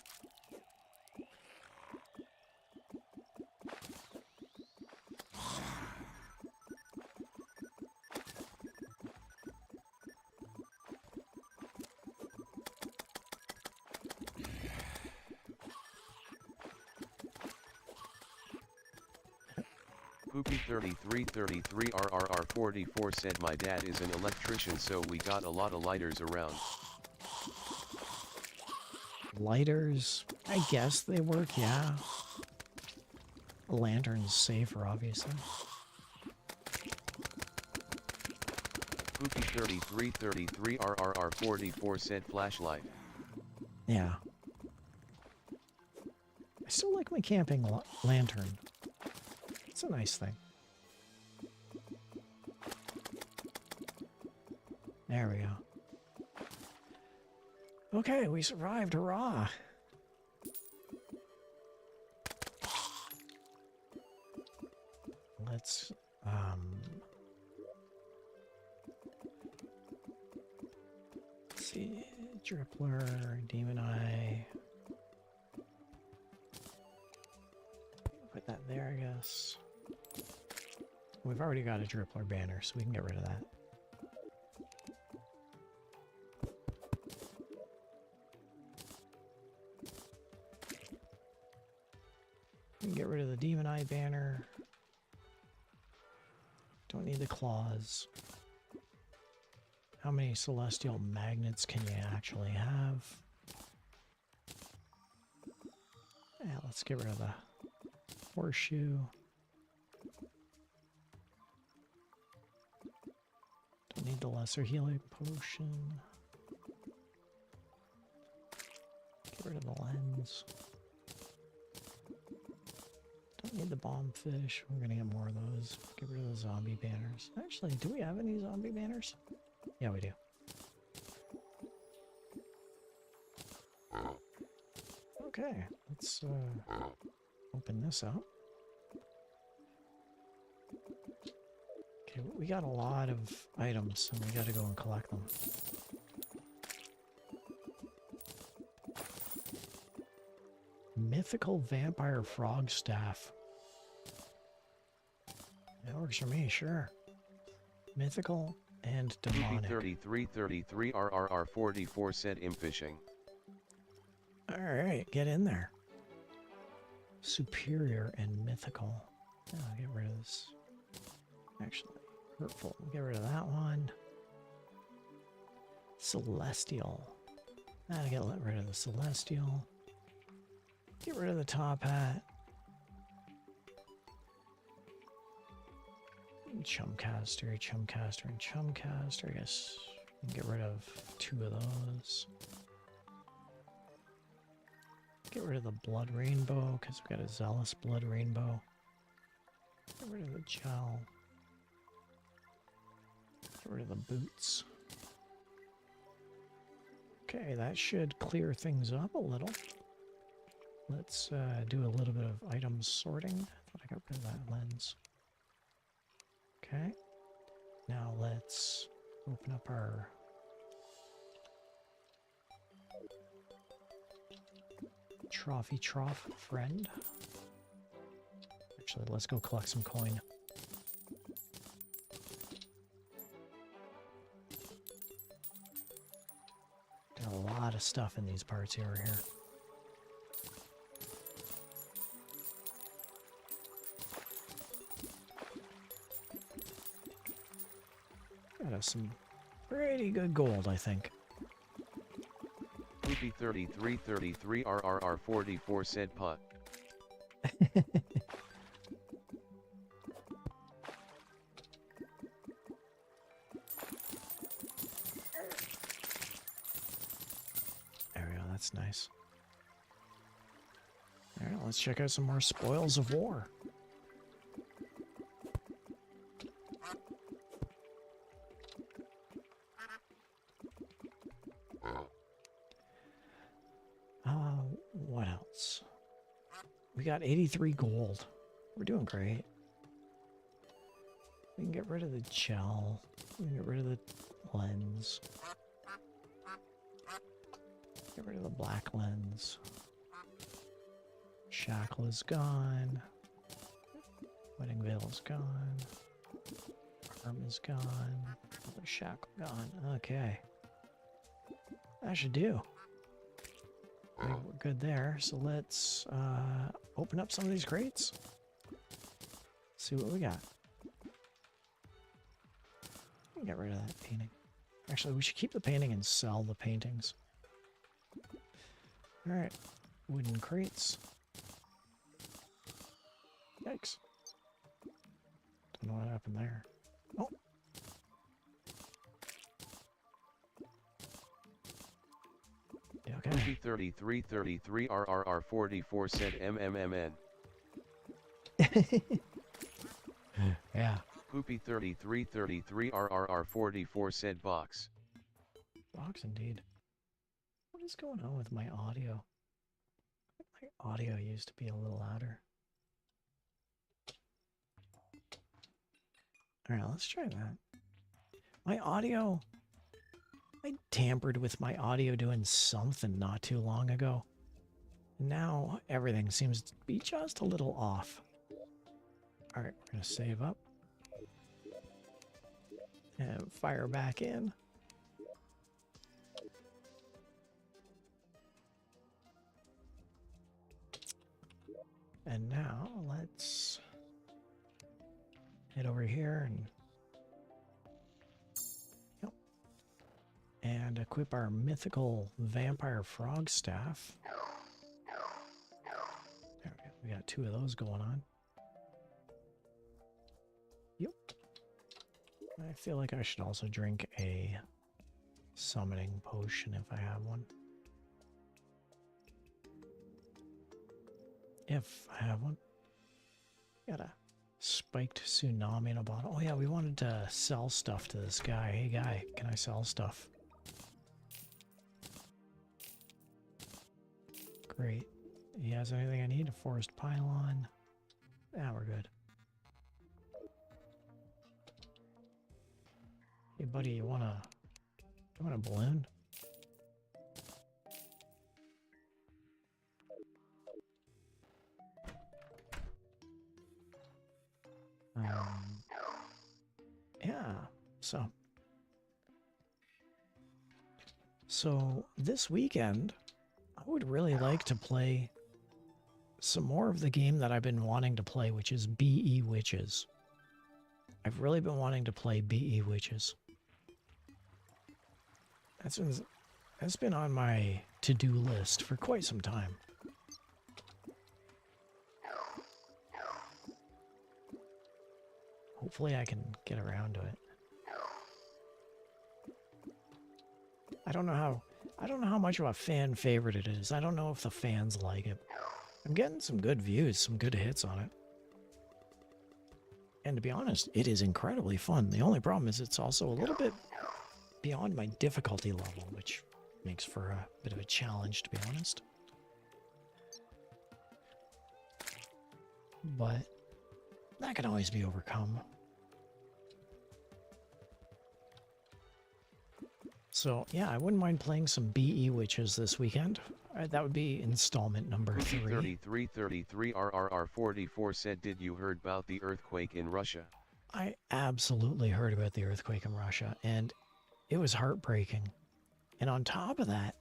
Poopy3333 RRR44 said my dad is an electrician, so we got a lot of lighters around. Lighters, I guess they work, yeah. A lantern's safer, obviously. Poopy3333 RRR44 said flashlight. Yeah. I still like my camping lantern. It's a nice thing. There we go. Okay, we survived, hurrah! Let's, see, Drippler, Demon Eye. Put that there, I guess. We've already got a Drippler banner, so we can get rid of that. We can get rid of the Demon Eye banner. Don't need the claws. How many celestial magnets can you actually have? Yeah, let's get rid of the horseshoe. Don't need the lesser healing potion. Get rid of the lens. Don't need the bomb fish. We're gonna get more of those. Get rid of the zombie banners. Actually, do we have any zombie banners? Yeah, we do. Okay, let's open this up. Okay, we got a lot of items, and we gotta go and collect them. Mythical vampire frog staff. That works for me, sure. Mythical and demonic. 3333 RRR44 said imp fishing. Alright, get in there. Superior and mythical. I'll get rid of this. Actually, hurtful. Get rid of that one. Celestial. I'll get rid of the Celestial. Get rid of the top hat. Chumcaster, Chumcaster, and Chumcaster. I guess we can get rid of 2 of those. Get rid of the Blood Rainbow, because we've got a Zealous Blood Rainbow. Get rid of the gel. Get rid of the boots. Okay, that should clear things up a little. Let's do a little bit of item sorting. I thought I got rid of that lens. Okay. Now let's open up our Trophy Trough friend. Actually, let's go collect some coin. Got a lot of stuff in these parts over here. Got us some pretty good gold, I think. Poopy 3333 RRR 44 said putt. There we go, that's nice. Alright, let's check out some more spoils of war. What else? We got 83 gold. We're doing great. We can get rid of the gel. We can get rid of the lens. Get rid of the black lens. Shackle is gone. Wedding veil is gone. Arm is gone. Another shackle gone. Okay. That should do. I think we're good there. So let's open up some of these crates. See what we got. Get rid of that painting. Actually, we should keep the painting and sell the paintings. Alright. Wooden crates. Yikes. Don't know what happened there. Oh. Yeah, okay. Poopy 3333 RRR 44 said MMMN. Yeah. Poopy 3333 RRR 44 said box. Box indeed. What is going on with my audio? My audio used to be a little louder. Alright, let's try that. My audio... I tampered with my audio doing something not too long ago. Now everything seems to be just a little off. Alright, we're going to save up. And fire back in. And now let's head over here and equip our mythical vampire frog staff. There we go. We got 2 of those going on. Yep. I feel like I should also drink a summoning potion if I have one. If I have one. Got a spiked tsunami in a bottle. Oh yeah, we wanted to sell stuff to this guy. Hey guy, can I sell stuff? Great. He has anything I need? A forest pylon. Yeah, we're good. Hey buddy, you want a balloon? Yeah, so this weekend I would really like to play some more of the game that I've been wanting to play, which is BE Witches. I've really been wanting to play BE Witches. That's been on my to-do list for quite some time. Hopefully I can get around to it. I don't know how much of a fan favorite it is. I don't know if the fans like it. I'm getting some good views, some good hits on it. And to be honest, it is incredibly fun. The only problem is it's also a little bit beyond my difficulty level, which makes for a bit of a challenge, to be honest. But that can always be overcome. So, yeah, I wouldn't mind playing some BE Witches this weekend. That would be installment number 3. 3333 RRR44 said, did you heard about the earthquake in Russia? I absolutely heard about the earthquake in Russia, and it was heartbreaking. And on top of that,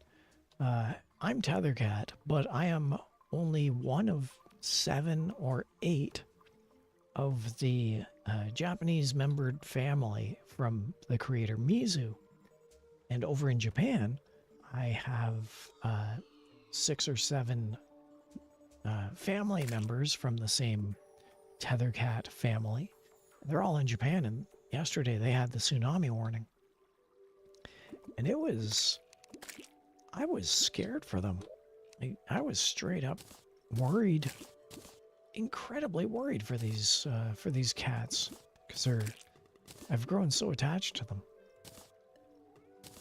I'm Tethercat, but I am only one of 7 or 8 of the Japanese membered family from the creator Mizu. And over in Japan, I have 6 or 7 family members from the same Tethercat family. They're all in Japan, and yesterday they had the tsunami warning. And I was scared for them. I was straight up worried, incredibly worried for these cats, because I've grown so attached to them.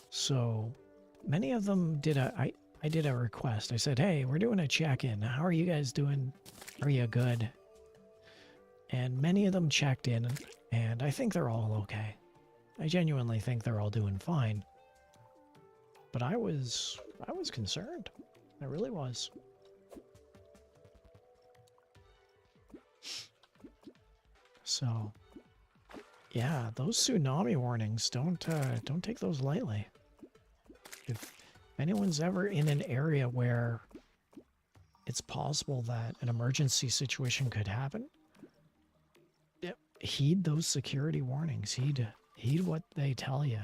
So many of them I did a request. I said, hey, we're doing a check-in. How are you guys doing? Are you good? And many of them checked in, and I think they're all okay. I genuinely think they're all doing fine. But I was concerned. I really was. So, yeah, those tsunami warnings, don't take those lightly. If anyone's ever in an area where it's possible that an emergency situation could happen, heed those security warnings. Heed what they tell you.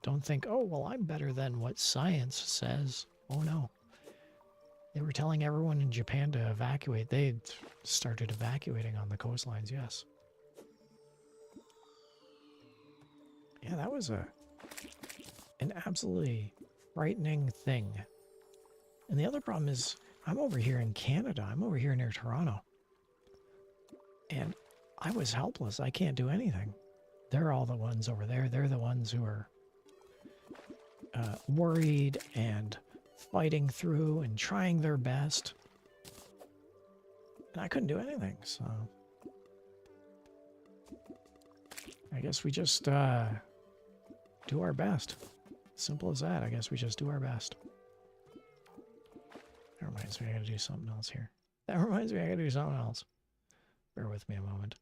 Don't think, oh, well, I'm better than what science says. Oh, no. They were telling everyone in Japan to evacuate. They had started evacuating on the coastlines, yes. Yeah, that was an absolutely frightening thing. And the other problem is, I'm over here in Canada. I'm over here near Toronto. And I was helpless. I can't do anything. They're all the ones over there. They're the ones who are worried and fighting through and trying their best. And I couldn't do anything, so I guess we just do our best. Simple as that. I guess we just do our best. That reminds me, I gotta do something else here. That reminds me, I gotta do something else. Bear with me a moment.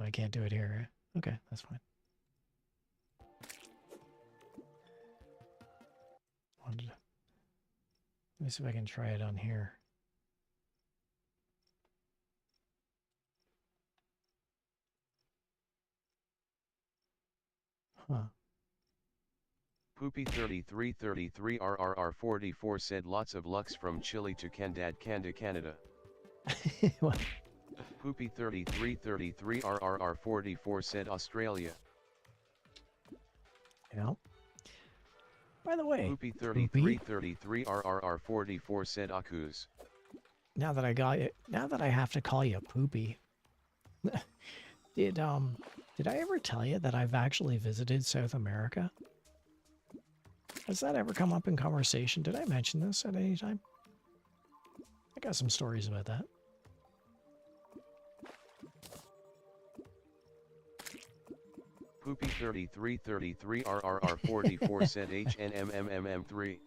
I can't do it here, right? Okay, that's fine. Let me see if I can try it on here. Huh. Poopy3333 RRR44 said, lots of lux from Chile to Candad, Canada. What? Poopy3333 RRR44 said, Australia. Yeah. By the way, Poopy3333 RRR44 said, Akus. now that I got it, now that I have to call you Poopy, did I ever tell you that I've actually visited South America? Has that ever come up in conversation? Did I mention this at any time? I got some stories about that. Poopy3333 RRR44 said HNMMMM3.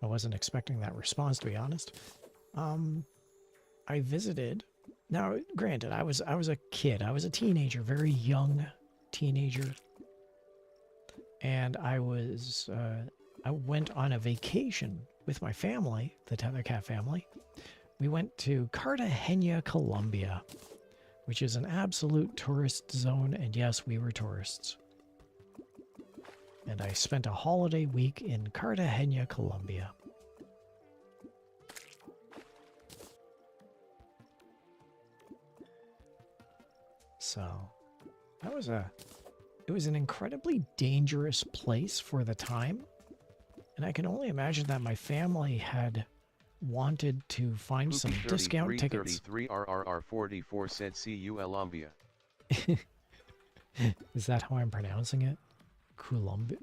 I wasn't expecting that response, to be honest. I visited. Now, granted, I was a kid. I was a teenager, very young teenager. and I went on a vacation with my family, the Tethercat family. We went to Cartagena, Colombia, which is an absolute tourist zone, and yes, we were tourists. And I spent a holiday week in Cartagena, Colombia. So, it was an incredibly dangerous place for the time. And I can only imagine that my family had wanted to find some discount tickets. 33 RRR44 said see you Colombia. Is that how I'm pronouncing it? Colombia?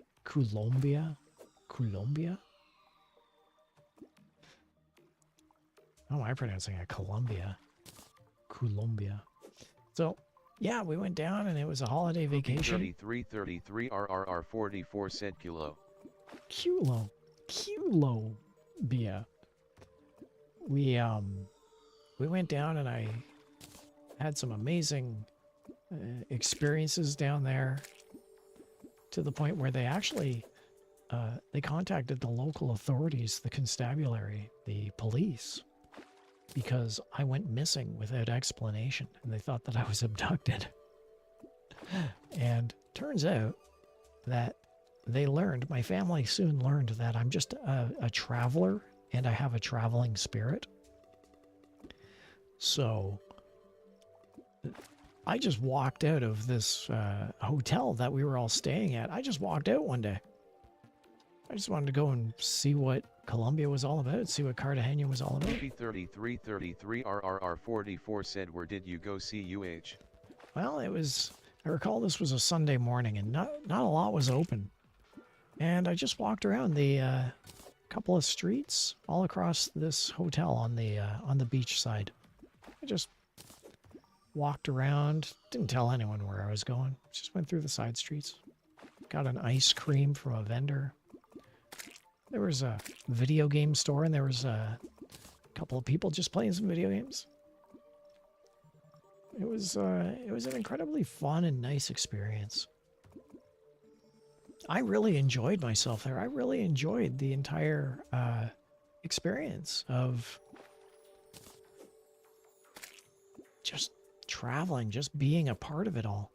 How am I pronouncing it? Colombia. So, yeah, we went down and it was a holiday vacation. 33 RRR44 said kilo. Bia. We went down and I had some amazing experiences down there, to the point where they actually they contacted the local authorities, the constabulary, the police, because I went missing without explanation, and they thought that I was abducted. And turns out that my family soon learned that I'm just a traveler, and I have a traveling spirit. So I just walked out of this hotel that we were all staying at. I just walked out one day. I just wanted to go and see what Colombia was all about, see what Cartagena was all about. 33 RRR44 said, where did you go see UH? Well, I recall this was a Sunday morning, and not a lot was open. And I just walked around the couple of streets all across this hotel on the beach side. I just walked around, didn't tell anyone where I was going, just went through the side streets. Got an ice cream from a vendor. There was a video game store, and there was a couple of people just playing some video games. It was an incredibly fun and nice experience. I really enjoyed myself there. I really enjoyed the entire experience of just traveling, just being a part of it all.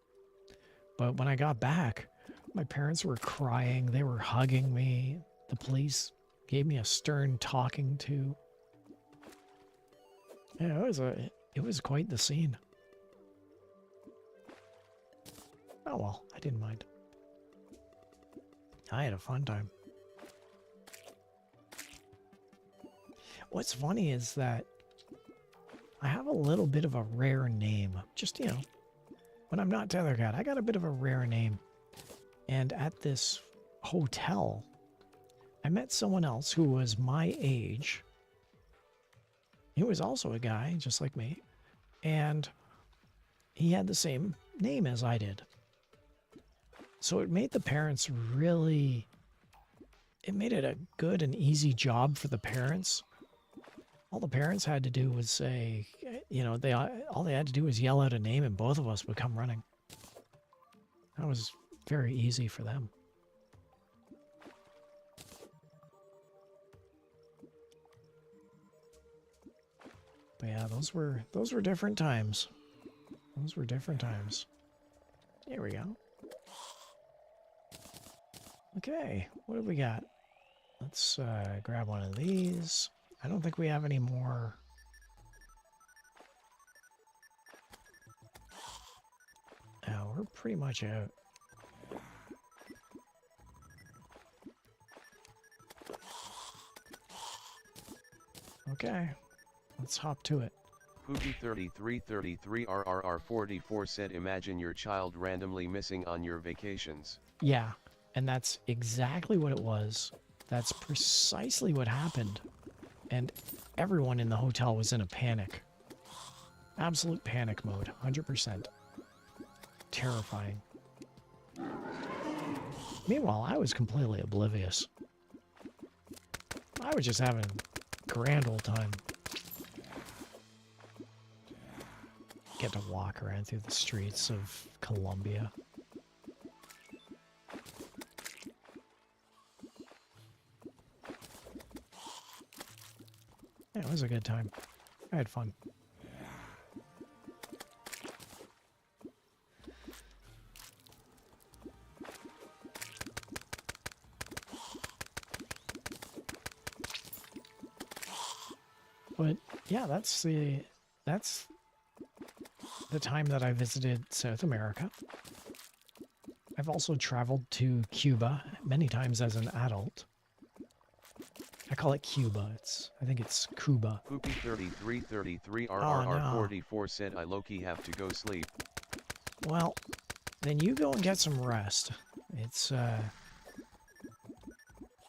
But when I got back, my parents were crying. They were hugging me. The police gave me a stern talking to. Yeah, it was quite the scene. Oh well, I didn't mind. I had a fun time. What's funny is that I have a little bit of a rare name. Just, when I'm not Tethercat, I got a bit of a rare name. And at this hotel, I met someone else who was my age. He was also a guy, just like me. And he had the same name as I did. So it made the parents really... It made it a good and easy job for the parents. All the parents had to do was say, all they had to do was yell out a name and both of us would come running. That was very easy for them. But yeah, those were different times. Those were different times. Here we go. Okay, what have we got? Let's grab one of these. I don't think we have any more. Oh, we're pretty much out. Okay, let's hop to it. Poopy3333 RRR44 said, imagine your child randomly missing on your vacations. Yeah, and that's exactly what it was. That's precisely what happened. And everyone in the hotel was in a panic. Absolute panic mode, 100%. Terrifying. Meanwhile, I was completely oblivious. I was just having a grand old time. Get to walk around through the streets of Colombia. Yeah, it was a good time. I had fun. But yeah, that's the time that I visited South America. I've also traveled to Cuba many times as an adult. I call it Cuba. I think it's Cuba. Poopy3333 Oh, RRR44 said I low-key have to go sleep. Well, then you go and get some rest. It's, I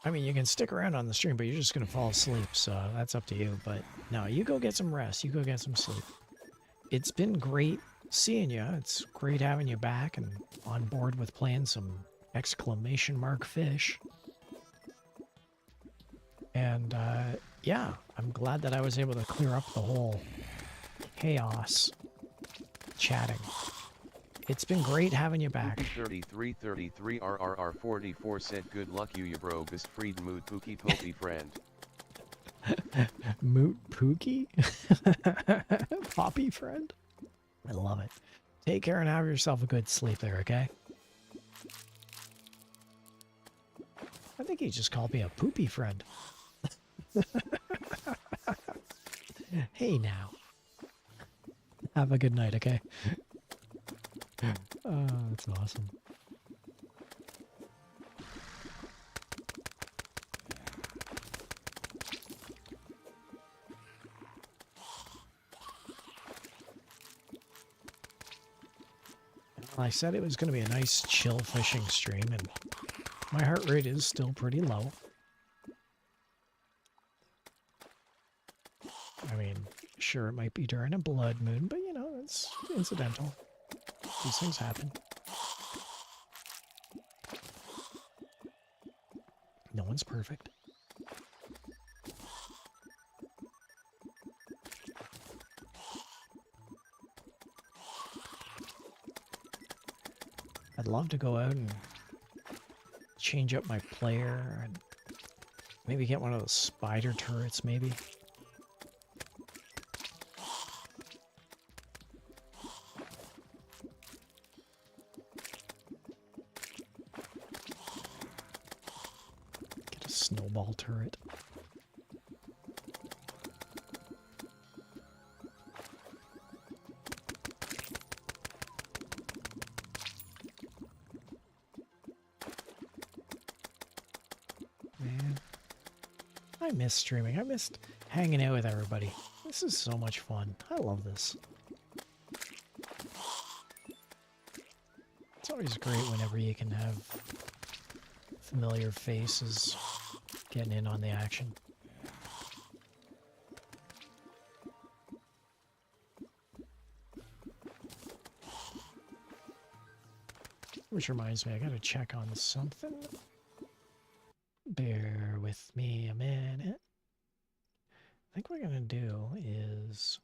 mean, you can stick around on the stream, but you're just going to fall asleep, so that's up to you. But no, you go get some rest. You go get some sleep. It's been great seeing you. It's great having you back and on board with playing some exclamation mark fish. And, yeah, I'm glad that I was able to clear up the whole chaos chatting. It's been great having you back. Poopy3333 RRR44 said good luck you bro best freed mood pookie popey friend. Moot Pookie? Poppy friend? I love it. Take care and have yourself a good sleep there, okay? I think he just called me a poopy friend. Hey now. Have a good night, okay? Oh, that's awesome. I said it was going to be a nice chill fishing stream, and my heart rate is still pretty low. I mean, sure, it might be during a blood moon, but you know, it's incidental. These things happen. No one's perfect. I'd love to go out and change up my player and maybe get one of those spider turrets, maybe. Get a snowball turret. I miss streaming. I missed hanging out with everybody. This is so much fun. I love this. It's always great whenever you can have familiar faces getting in on the action. Which reminds me, I gotta check on something. Bear with me a minute. I think what we're going to do is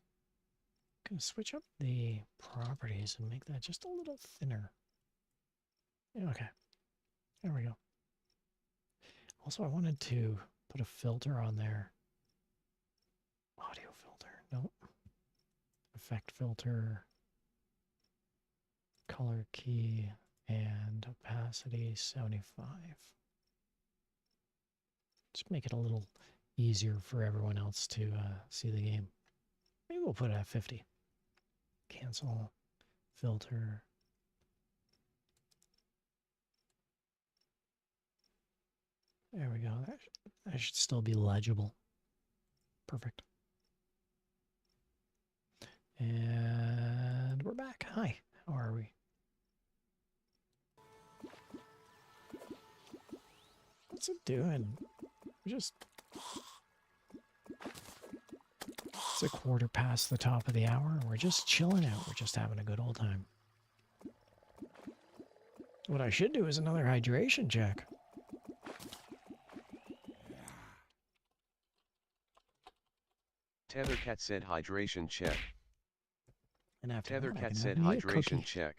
going to switch up the properties and make that just a little thinner. Okay, there we go. Also, I wanted to put a filter on there. Audio filter, nope. Effect filter, color key, and opacity 75. Just make it a little easier for everyone else to see the game. Maybe we'll put it at 50. Cancel. Filter. There we go. That should still be legible. Perfect. And we're back. Hi. How are we? What's it doing? Just it's a quarter past the top of the hour and we're just chilling out. We're just having a good old time. What I should do is another hydration check. Tethercat said hydration check. And after that, I Tethercat can said have me a hydration cookie. check.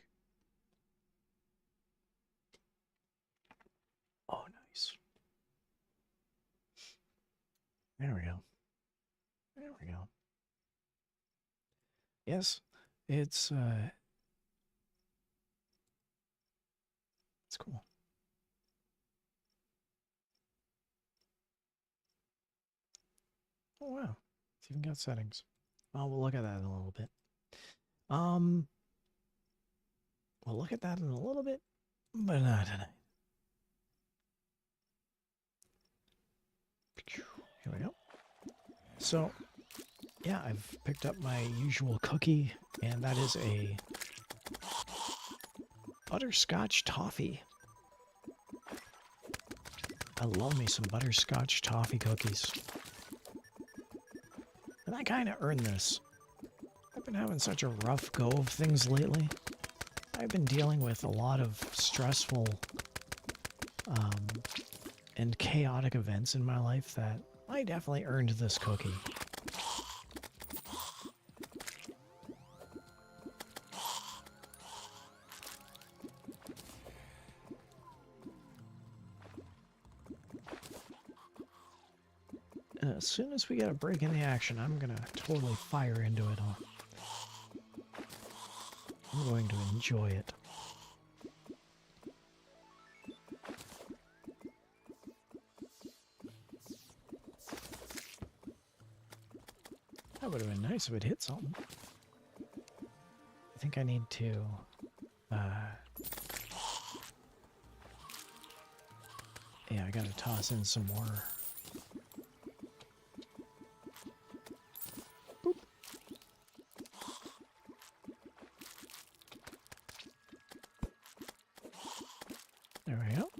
Oh, nice. There we go. we go. Yes, it's cool. Oh wow, it's even got settings. Well, we'll look at that in a little bit. We'll look at that in a little bit, but not tonight. Here we go. So, yeah, I've picked up my usual cookie, and that is a butterscotch toffee. I love me some butterscotch toffee cookies. And I kind of earned this. I've been having such a rough go of things lately. I've been dealing with a lot of stressful and chaotic events in my life that I definitely earned this cookie. As soon as we get a break in the action, I'm gonna totally fire into it all. I'm going to enjoy it. That would have been nice if it hit something. I think I need to yeah, I gotta toss in some more. Boop. There we go.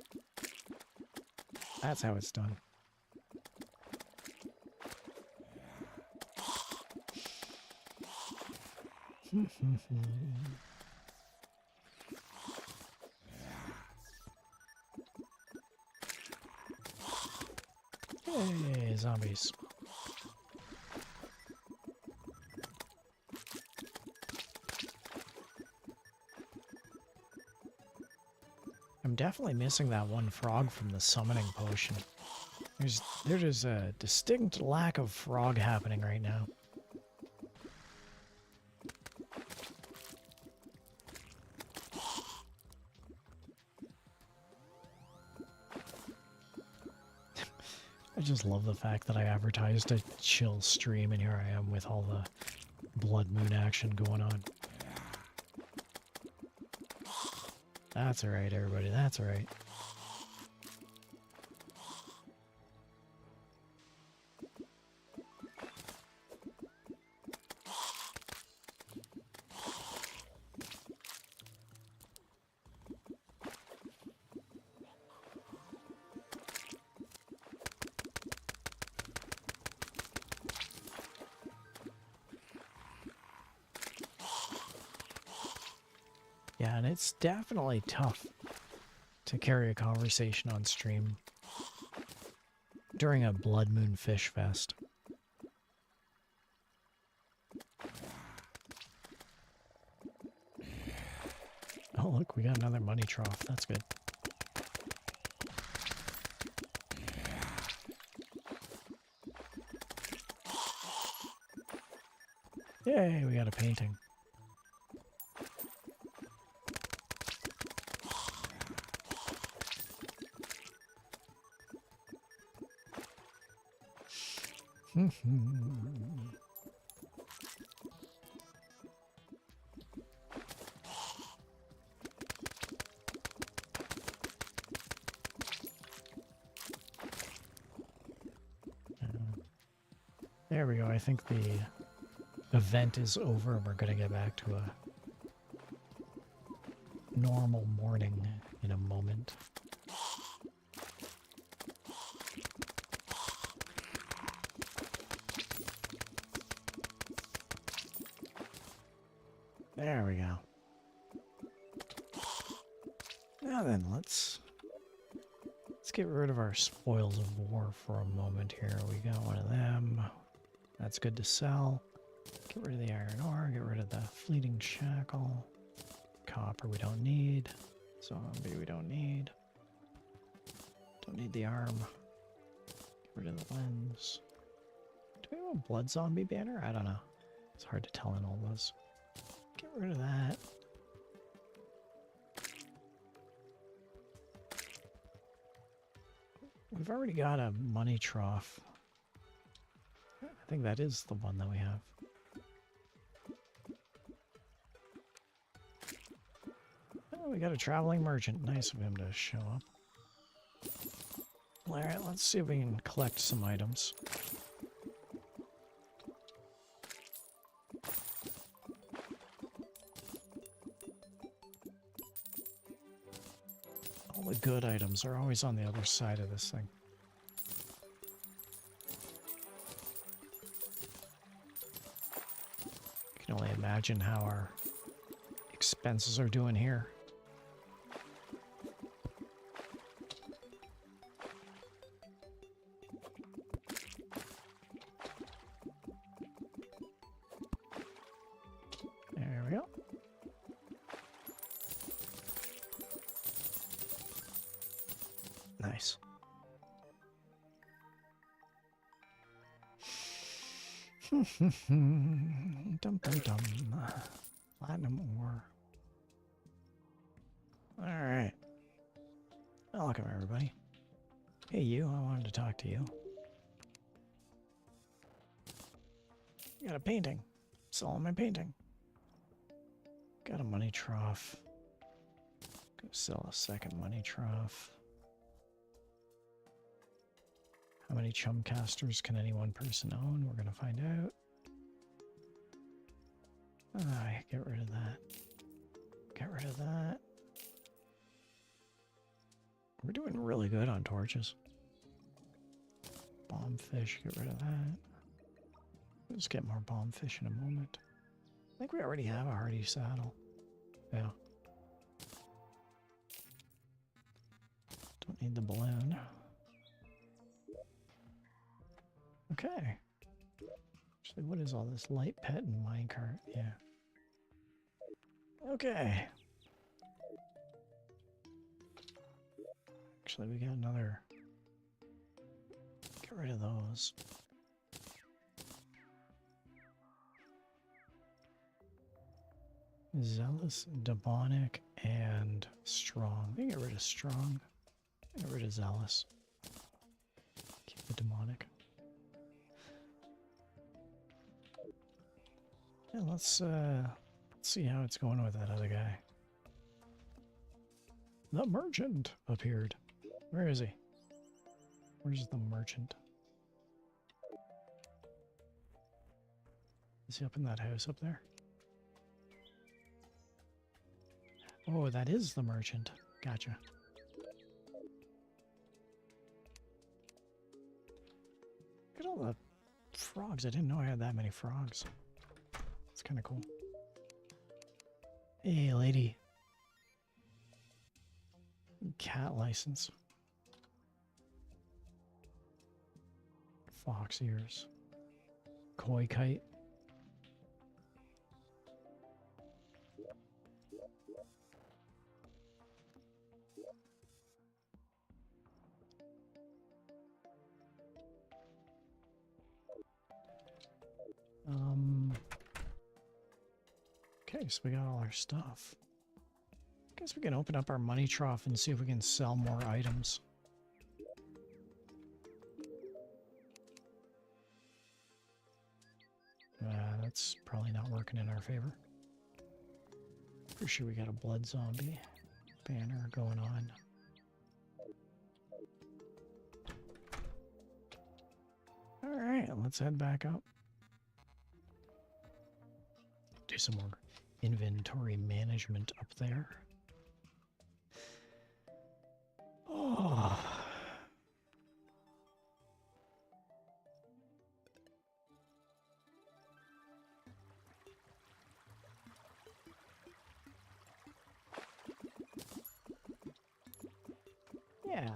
That's how it's done. Hey, zombies. I'm definitely missing that one frog from the summoning potion. There's a distinct lack of frog happening right now. I just love the fact that I advertised a chill stream and here I am with all the blood moon action going on. That's alright, everybody, that's alright. Yeah, and it's definitely tough to carry a conversation on stream during a Blood Moon Fish Fest. Oh, look, we got another money trough. That's good. Yay, we got a painting. There we go. I think the event is over and we're going to get back to a normal morning in a moment. There we go. Now then, let's get rid of our spoils of war for a moment here. We got one of them. That's good to sell. Get rid of the iron ore, get rid of the fleeting shackle. Copper we don't need. Zombie we don't need. Don't need the arm. Get rid of the lens. we have a blood zombie banner? I don't know. It's hard to tell in all those. Get rid of that. We've already got a money trough. I think that is the one that we have. Oh, we got a traveling merchant. Nice of him to show up. Alright, let's see if we can collect some items. All the good items are always on the other side of this thing. You can only imagine how our expenses are doing here. There we go. Nice. Dum dum dum. Platinum ore. Alright. Welcome, everybody. Hey, you. I wanted to talk to you. You got a painting. Selling my painting. Got a money trough. Go sell a second money trough. How many chum casters can any one person own? We're gonna find out. Get rid of that. Get rid of that. We're doing really good on torches. Bomb fish, get rid of that. We'll just get more bomb fish in a moment. I think we already have a hardy saddle. Yeah. Don't need the balloon. Okay. Actually, what is all this? Light pet and minecart? Yeah. Okay. Actually, we got another. Get rid of those. Zealous, demonic, and strong. We can get rid of strong. Get rid of zealous. Keep the demonic. Yeah, let's see how it's going with that other guy. The merchant appeared. Where is he? Where's the merchant? Is he up in that house up there? Oh, that is the merchant. Gotcha. Look at all the frogs. I didn't know I had that many frogs. It's kind of cool. Hey, lady. Cat license. Fox ears. Koi kite. Okay, so we got all our stuff. Guess we can open up our money trough and see if we can sell more items. That's probably not working in our favor. Pretty sure we got a blood zombie banner going on. Alright, let's head back up. Do some more inventory management up there. Oh. Yeah.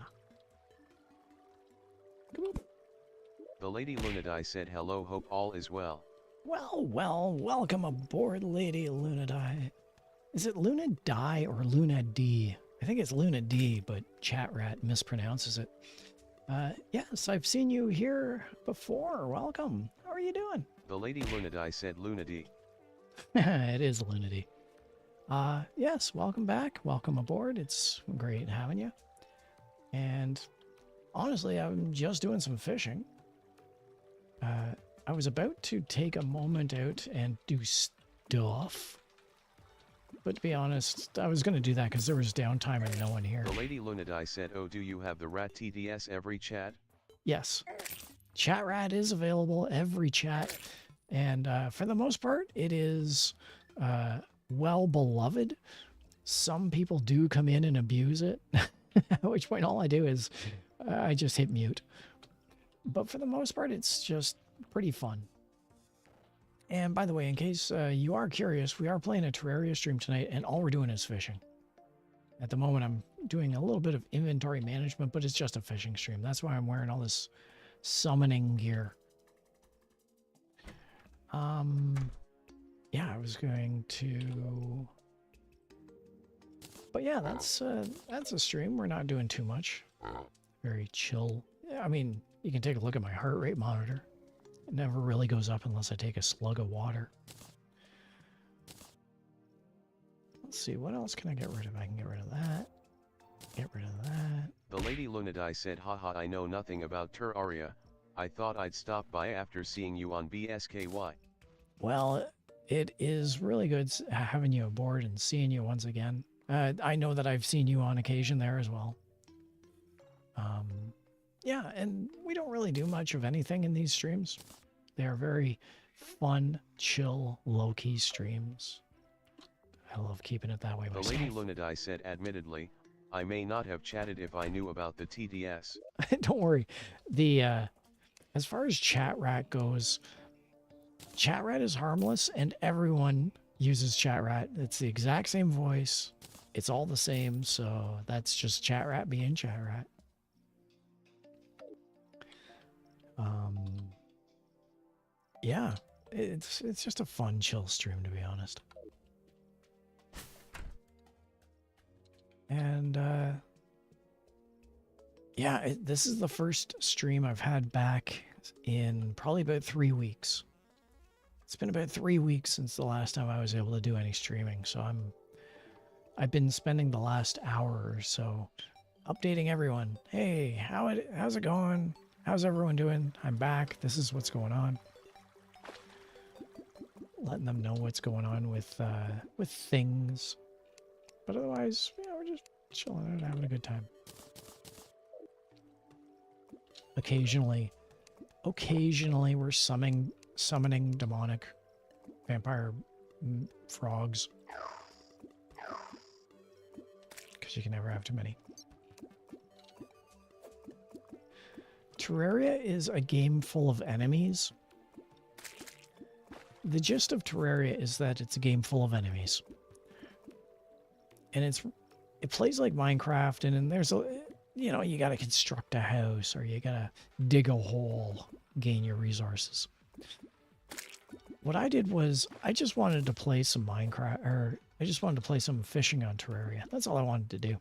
The Lady Lunadai said hello, hope all is well. Well, welcome aboard, Lady Lunadai. Is it Lunadai or Lunadee? I think it's Lunadee, but Chat Rat mispronounces it. Yes, I've seen you here before. Welcome. How you doing? The Lady Lunadi said Lunadi. It is Lunadi. Yes, welcome back. Welcome aboard. It's great having you. And honestly, I'm just doing some fishing. I was about to take a moment out and do stuff. But to be honest, I was going to do that because there was downtime and no one here. The Lady Lunadi said, oh, do you have the rat TDS every chat? Yes. Chat rat is available every chat. And for the most part, it is well beloved. Some people do come in and abuse it. At which point all I do is I just hit mute. But for the most part, it's just pretty fun. And by the way, in case you are curious, we are playing a Terraria stream tonight, and all we're doing is fishing. At the moment, I'm doing a little bit of inventory management, but it's just a fishing stream. That's why I'm wearing all this summoning gear. Yeah, I was going to... But yeah, that's a stream. We're not doing too much. Very chill. I mean, you can take a look at my heart rate monitor. It never really goes up unless I take a slug of water. Let's see, what else can I get rid of? I can get rid of that. Get rid of that. The Lady Lunadi said, haha, I know nothing about Terraria. I thought I'd stop by after seeing you on BSKY. Well, it is really good having you aboard and seeing you once again. I know that I've seen you on occasion there as well. Yeah, and we don't really do much of anything in these streams. They are very fun, chill, low-key streams. I love keeping it that way myself. The Lady Lunadi said, admittedly, I may not have chatted if I knew about the TDS. Don't worry. The as far as chat rat goes, chat rat is harmless, and everyone uses chat rat. It's the exact same voice. It's all the same, so that's just chat rat being chat rat. Yeah, it's just a fun, chill stream, to be honest. And yeah, this is the first stream I've had back in probably about 3 weeks. It's been about 3 weeks since the last time I was able to do any streaming, so I've been spending the last hour or so updating everyone. Hey, how's it going? How's everyone doing? I'm back. This is what's going on. Letting them know what's going on with things. But otherwise, yeah, we're just chilling out, having a good time. Occasionally we're summoning demonic vampire frogs. Because you can never have too many. Terraria is a game full of enemies. The gist of Terraria is that it's a game full of enemies. And it plays like Minecraft, and there's you gotta construct a house, or you gotta dig a hole, gain your resources. What I did was, I just wanted to play some Minecraft, or I just wanted to play some fishing on Terraria. That's all I wanted to do.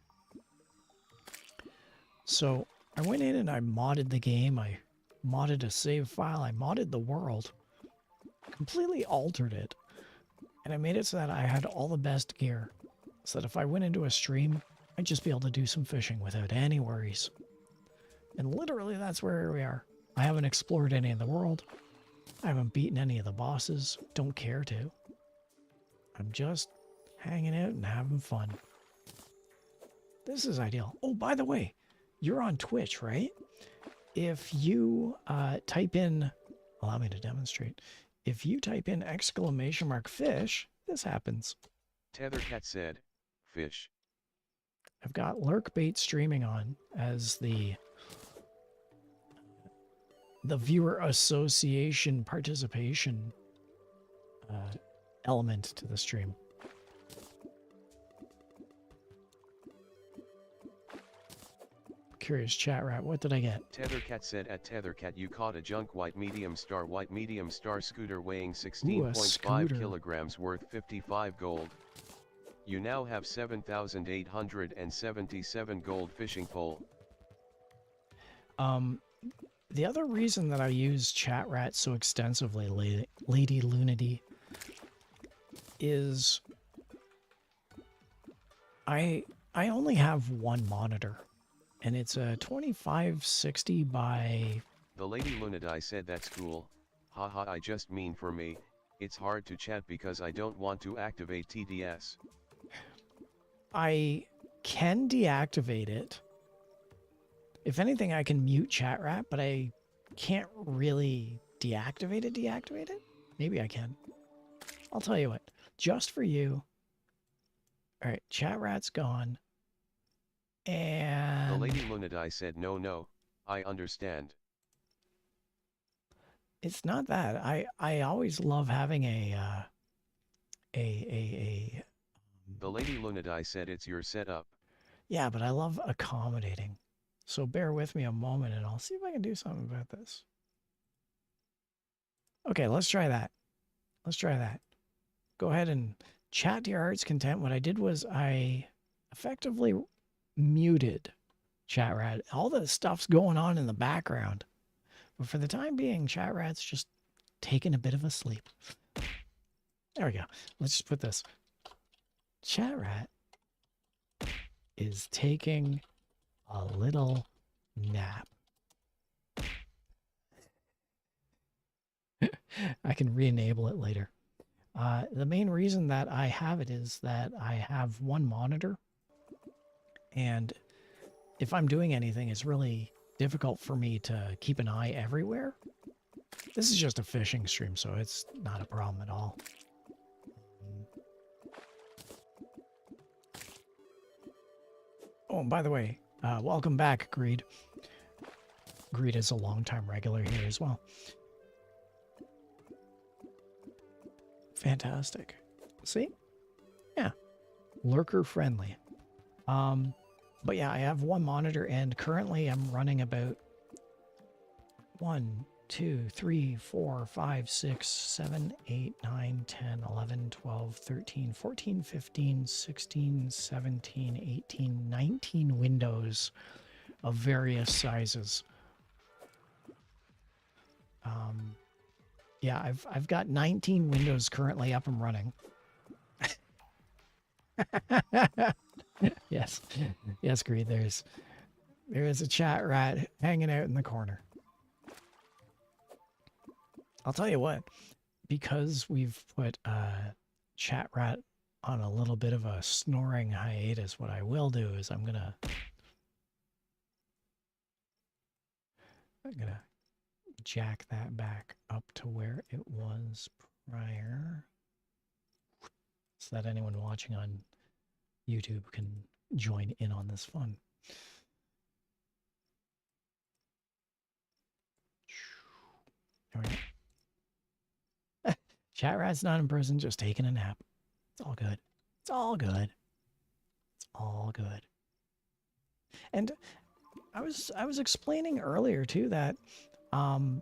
So I went in and I modded the game, I modded a save file, I modded the world, completely altered it, and I made it so that I had all the best gear, so that if I went into a stream, I'd just be able to do some fishing without any worries. And literally that's where we are. I haven't explored any of the world, I haven't beaten any of the bosses, don't care to. I'm just hanging out and having fun. This is ideal. Oh, by the way, you're on Twitch, right? If you type in, allow me to demonstrate. If you type in !fish, this happens. Tethercat said, fish. I've got Lurkbait streaming on as the viewer association participation element to the stream. Curious chat rat, what did I get? Tethercat said, at Tethercat you caught a junk white medium star scooter weighing 16.5 kilograms worth 55 gold. You now have 7,877 gold fishing pole. the other reason that I use ChatRat so extensively, Lady Lunity, is I only have one monitor, and it's a 2560 by... The Lady Lunadai said that's cool, haha. I just mean for me, it's hard to chat because I don't want to activate TDS. I can deactivate it. If anything, I can mute ChatRat, but I can't really deactivate it. Maybe I can. I'll tell you what, just for you. All right, ChatRat's gone. And... The Lady Lunadai said no, I understand. It's not that. I always love having a The Lady Lunadai said it's your setup. Yeah, but I love accommodating. So bear with me a moment and I'll see if I can do something about this. Okay, let's try that. Go ahead and chat to your heart's content. What I did was I effectively muted ChatRat. All the stuff's going on in the background. But for the time being, ChatRat's just taking a bit of a sleep. There we go. Let's just put this. ChatRat is taking a little nap. I can re-enable it later. The main reason that I have it is that I have one monitor, and if I'm doing anything, it's really difficult for me to keep an eye everywhere. This is just a fishing stream, so it's not a problem at all. Oh, and by the way, welcome back, Greed. Greed is a longtime regular here as well. Fantastic. See? Yeah. Lurker friendly. But yeah, I have one monitor and currently I'm running about 1, 2, 3, 4, 5, 6, 7, 8, 9, 10, 11, 12, 13, 14, 15, 16, 17, 18, 19 windows of various sizes. Yeah, I've got 19 windows currently up and running. Yes. Yes, Greed, there is a chat rat hanging out in the corner. I'll tell you what, because we've put chat rat on a little bit of a snoring hiatus, what I will do is I'm gonna jack that back up to where it was prior so that anyone watching on YouTube can join in on this fun. There we go. Chat rat's not in prison, just taking a nap. It's all good. It's all good. It's all good. And I was explaining earlier too that I'm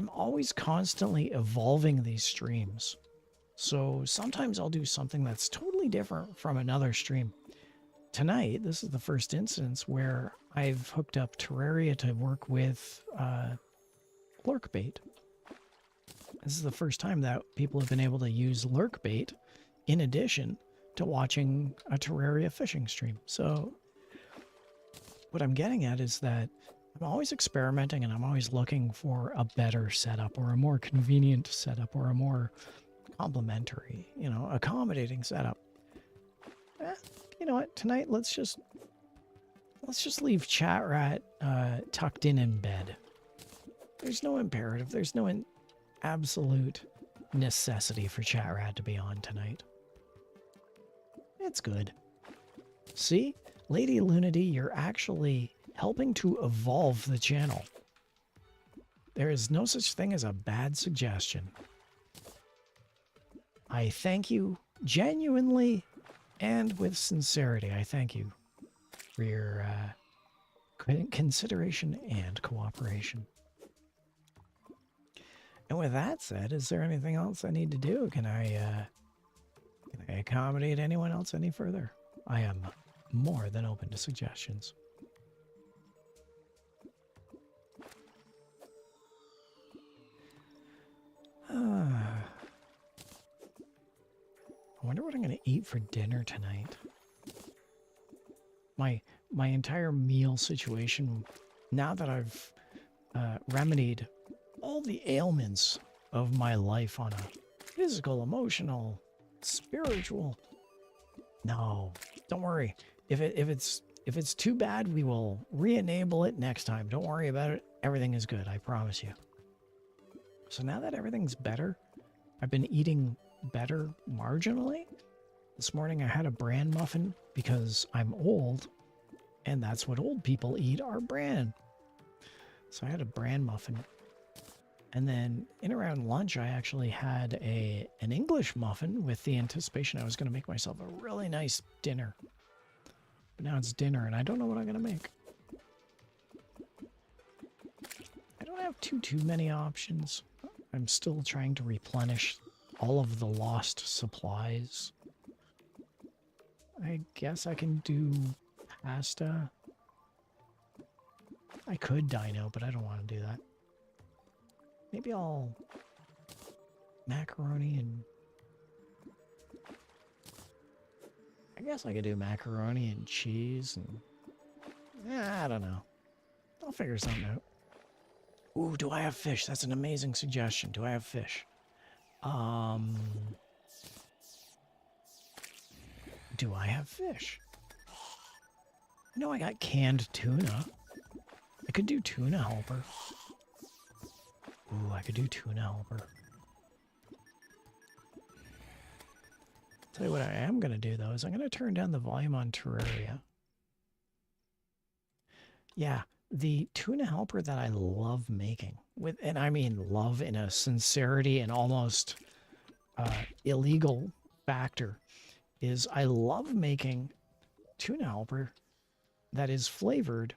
always constantly evolving these streams. So sometimes I'll do something that's totally different from another stream. Tonight, this is the first instance where I've hooked up Terraria to work with Lurkbait. This is the first time that people have been able to use Lurkbait in addition to watching a Terraria fishing stream. So what I'm getting at is that I'm always experimenting and I'm always looking for a better setup or a more convenient setup or a more complementary, you know, accommodating setup. You know what? Tonight, let's just leave chat rat tucked in bed. There's no imperative. There's no absolute necessity for chat rat to be on tonight. It's good. See? Lady Lunity, you're actually helping to evolve the channel. There is no such thing as a bad suggestion. I thank you genuinely and with sincerity. I thank you for your consideration and cooperation. And with that said, is there anything else I need to do? Can I accommodate anyone else any further? I am more than open to suggestions. wonder what I'm going to eat for dinner tonight. My entire meal situation, now that I've remedied all the ailments of my life on a physical, emotional, spiritual. No, don't worry. If it's too bad, we will re-enable it next time. Don't worry about it. Everything is good, I promise you. So now that everything's better, I've been eating better marginally. This morning I had a bran muffin because I'm old, and that's what old people eat, are bran. So I had a bran muffin. And then in around lunch, I actually had an English muffin with the anticipation I was going to make myself a really nice dinner. But now it's dinner, and I don't know what I'm going to make. I don't have too many options. I'm still trying to replenish all of the lost supplies. I guess I can do pasta. I could dino, but I don't want to do that. Maybe I'll macaroni and... I guess I could do macaroni and cheese and... I don't know. I'll figure something out. Ooh, do I have fish? That's an amazing suggestion. Do I have fish? Do I have fish? No, I got canned tuna. I could do tuna helper. Ooh, I could do tuna helper. Tell you what I am going to do, though, is I'm going to turn down the volume on Terraria. Yeah, the tuna helper that I love making, and I mean love in a sincerity and almost illegal factor, is I love making tuna helper that is flavored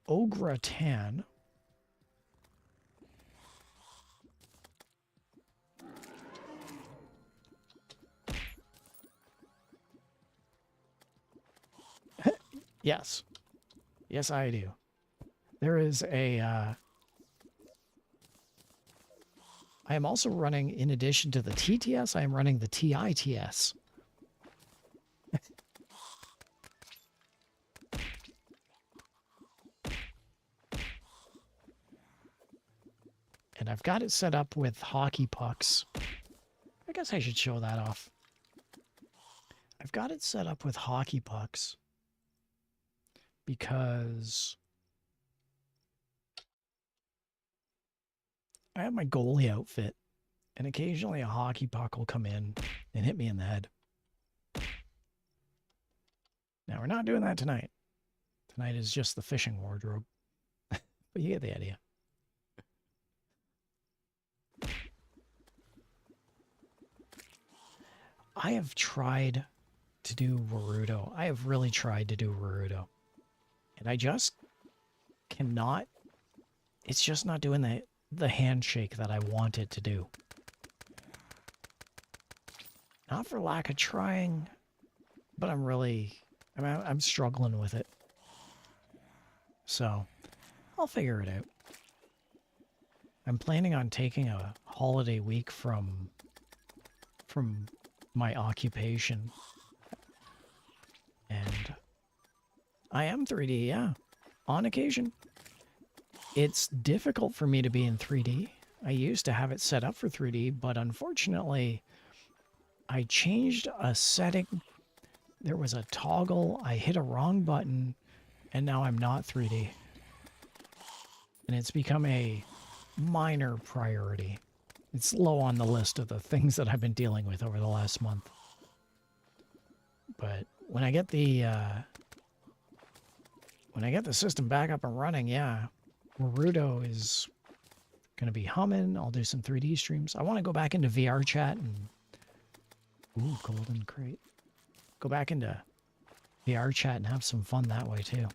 au gratin. Yes. Yes, I do. There is a... I am also running, in addition to the TTS, I am running the TITS. And I've got it set up with hockey pucks. I guess I should show that off. I've got it set up with hockey pucks because I have my goalie outfit, and occasionally a hockey puck will come in and hit me in the head. Now, we're not doing that tonight. Tonight is just the fishing wardrobe. But you get the idea. I have tried to do Naruto. I have really tried to do Naruto. And I just cannot... It's just not doing the handshake that I want it to do. Not for lack of trying, but I'm struggling with it. So, I'll figure it out. I'm planning on taking a holiday week from my occupation. And I am 3D, yeah. On occasion. It's difficult for me to be in 3D. I used to have it set up for 3D, but unfortunately, I changed a setting. There was a toggle. I hit a wrong button, and now I'm not 3D. And it's become a minor priority. It's low on the list of the things that I've been dealing with over the last month. But when I get the system back up and running, yeah, Naruto is going to be humming. I'll do some 3D streams. I want to go back into VRChat and... Ooh, golden crate. Go back into VRChat and have some fun that way, too.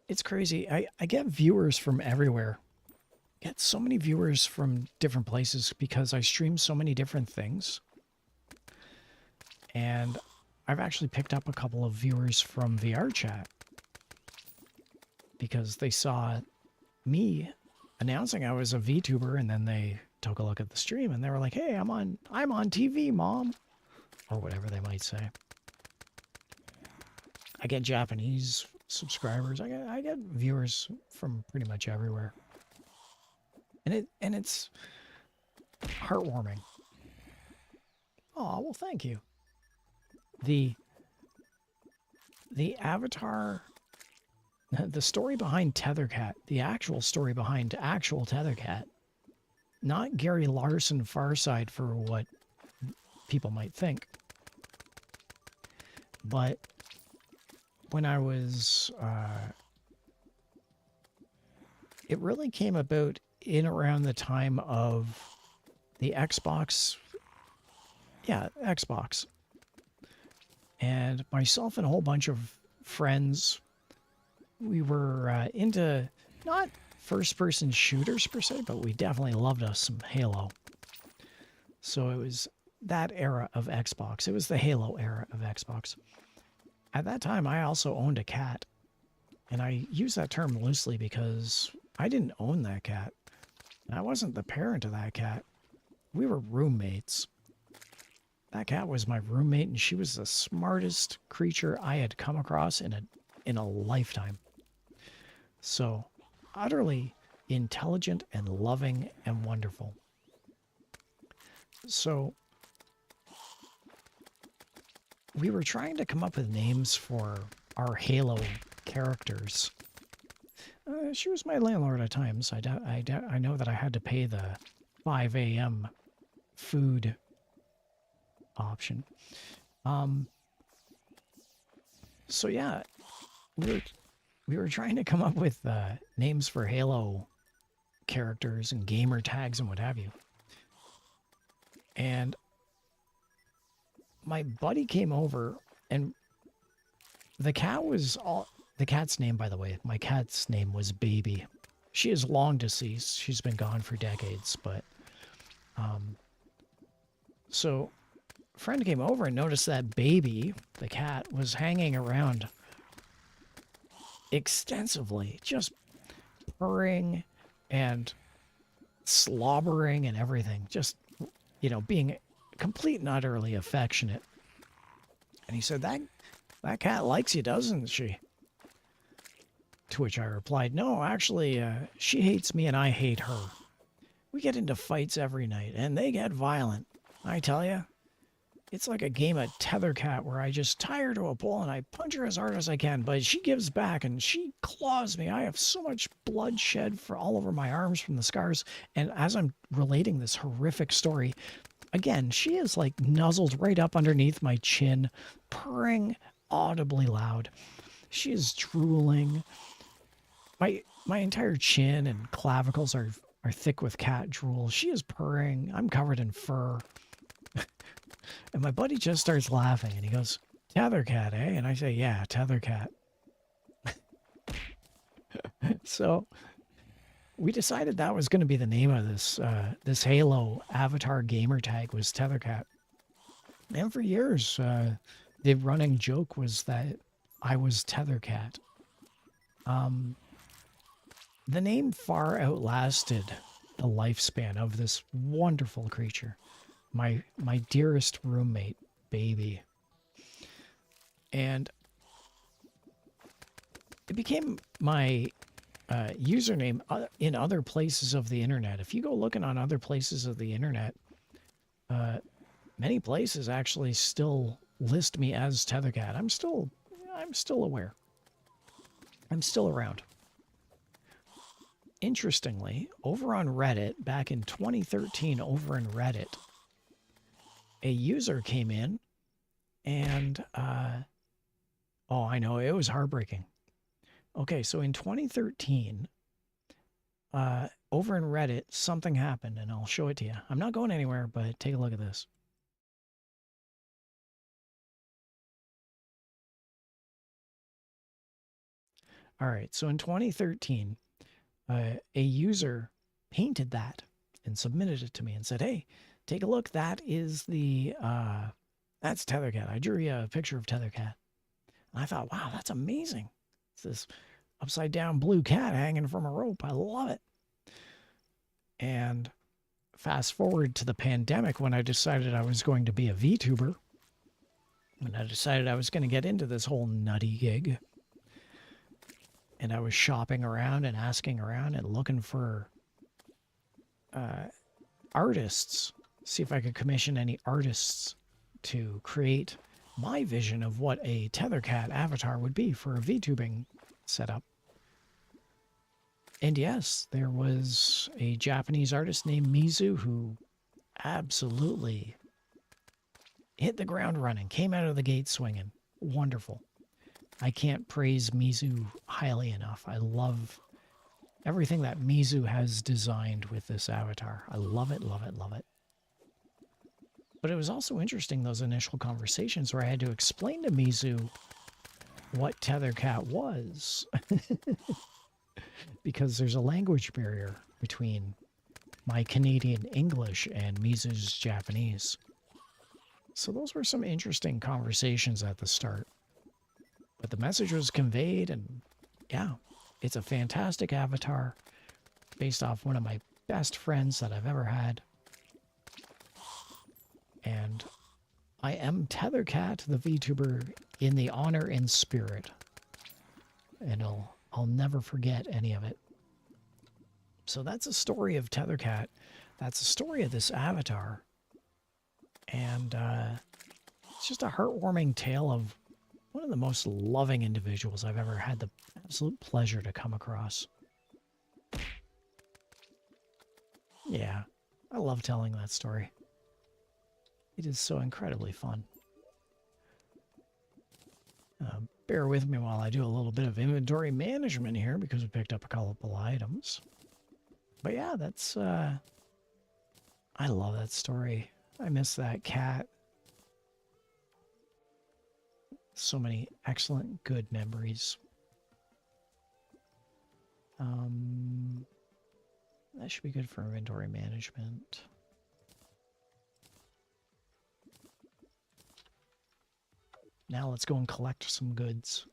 It's crazy. I get viewers from everywhere. I get so many viewers from different places because I stream so many different things. And I've actually picked up a couple of viewers from VRChat because they saw me announcing I was a VTuber, and then they took a look at the stream and they were like, hey, I'm on TV, Mom. Or whatever they might say. I get Japanese subscribers. I get viewers from pretty much everywhere. And it's heartwarming. Oh, well, thank you. The Avatar, the story behind Tethercat, the actual story behind actual Tethercat, not Gary Larson Farside for what people might think, but when I was, it really came about in around the time of the Xbox. Yeah, Xbox. And myself and a whole bunch of friends, we were into not first-person shooters per se, but we definitely loved us some Halo. So it was that era of Xbox. It was the Halo era of Xbox. At that time, I also owned a cat. And I use that term loosely because I didn't own that cat. I wasn't the parent of that cat. We were roommates. That cat was my roommate, and she was the smartest creature I had come across in a lifetime. So, utterly intelligent and loving and wonderful. So, we were trying to come up with names for our Halo characters. She was my landlord at times. I know that I had to pay the 5 a.m. food option. So yeah, we were trying to come up with names for Halo characters and gamer tags and what have you. And my buddy came over, and the cat's name, by the way, my cat's name was Baby. She is long deceased. She's been gone for decades, but so a friend came over and noticed that Baby, the cat, was hanging around extensively, just purring and slobbering and everything, just, you know, being complete and utterly affectionate. And he said, that cat likes you, doesn't she? To which I replied, no, actually, she hates me and I hate her. We get into fights every night, and they get violent. I tell you, it's like a game of Tethercat where I just tie her to a pole and I punch her as hard as I can, but she gives back and she claws me. I have so much blood shed for all over my arms from the scars. And as I'm relating this horrific story, again, she is like nuzzled right up underneath my chin, purring audibly loud. She is drooling. My entire chin and clavicles are thick with cat drool. She is purring. I'm covered in fur. And my buddy just starts laughing and he goes, Tethercat, eh? And I say, yeah, Tethercat. So we decided that was going to be the name of this Halo avatar gamer tag was Tethercat. And for years, the running joke was that I was Tethercat. The name far outlasted the lifespan of this wonderful creature. My dearest roommate, Baby. And it became my username in other places of the internet. If you go looking on other places of the internet, many places actually still list me as Tethercat. I'm still aware. I'm still around. Interestingly, over on Reddit, back in 2013, over in Reddit, a user came in and, oh, I know, it was heartbreaking. Okay, so in 2013, over in Reddit, something happened, and I'll show it to you. I'm not going anywhere, but take a look at this. All right, so in 2013, a user painted that and submitted it to me and said, hey, take a look. That is that's Tethercat. I drew you a picture of Tethercat. And I thought, wow, that's amazing. It's this upside down blue cat hanging from a rope. I love it. And fast forward to the pandemic when I decided I was going to be a VTuber. When I decided I was going to get into this whole nutty gig. And I was shopping around and asking around and looking for artists. See if I could commission any artists to create my vision of what a Tethercat avatar would be for a VTubing setup. And yes, there was a Japanese artist named Mizu who absolutely hit the ground running, came out of the gate swinging. Wonderful. I can't praise Mizu highly enough. I love everything that Mizu has designed with this avatar. I love it, love it, love it. But it was also interesting, those initial conversations where I had to explain to Mizu what Tethercat was. Because there's a language barrier between my Canadian English and Mizu's Japanese. So those were some interesting conversations at the start. But the message was conveyed, and yeah, it's a fantastic avatar based off one of my best friends that I've ever had. And I am Tethercat, the VTuber, in the honor and spirit. And I'll never forget any of it. So that's a story of Tethercat. That's a story of this avatar. And it's just a heartwarming tale of one of the most loving individuals I've ever had the absolute pleasure to come across. Yeah, I love telling that story. It is so incredibly fun. Bear with me while I do a little bit of inventory management here because we picked up a couple items. But yeah, that's... I love that story. I miss that cat. So many excellent, good memories. That should be good for inventory management. Now let's go and collect some goods.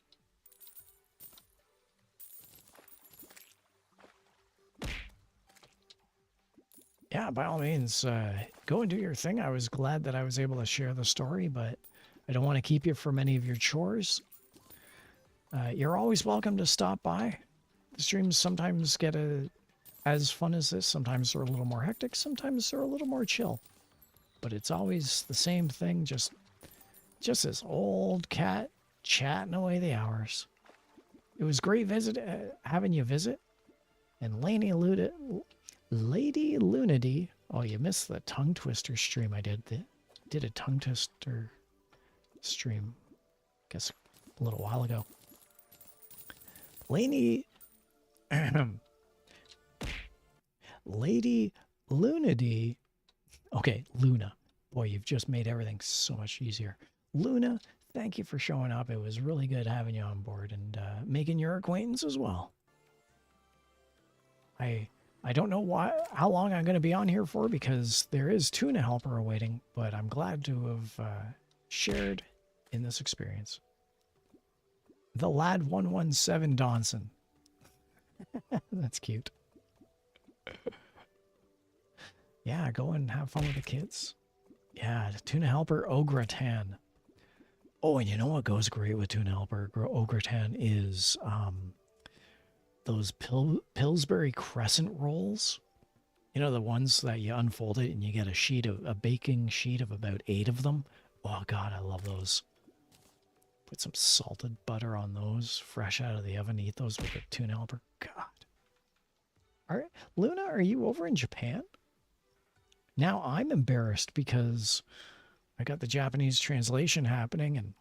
Yeah, by all means, go and do your thing. I was glad that I was able to share the story, but I don't want to keep you from any of your chores. You're always welcome to stop by. The streams sometimes get as fun as this. Sometimes they're a little more hectic. Sometimes they're a little more chill. But it's always the same thing, just this old cat chatting away the hours. It was great having you visit. And Lady Lunity. Oh, you missed the tongue twister stream I did. Did a tongue twister stream, I guess, a little while ago. Lady Lunity. Okay, Luna. Boy, you've just made everything so much easier. Luna, thank you for showing up. It was really good having you on board and making your acquaintance as well. I don't know how long I'm going to be on here for because there is Tuna Helper awaiting, but I'm glad to have shared in this experience. The Lad 117 Donson. That's cute. Yeah, go and have fun with the kids. Yeah, Tuna Helper Ogratan. Oh, and you know what goes great with Tuna Helper Ogratan is those Pillsbury Crescent rolls. You know, the ones that you unfold it and you get a baking sheet of about 8 of them. Oh God, I love those. Put some salted butter on those, fresh out of the oven. Eat those with a Tuna Helper. God. Luna, are you over in Japan? Now I'm embarrassed because I got the Japanese translation happening and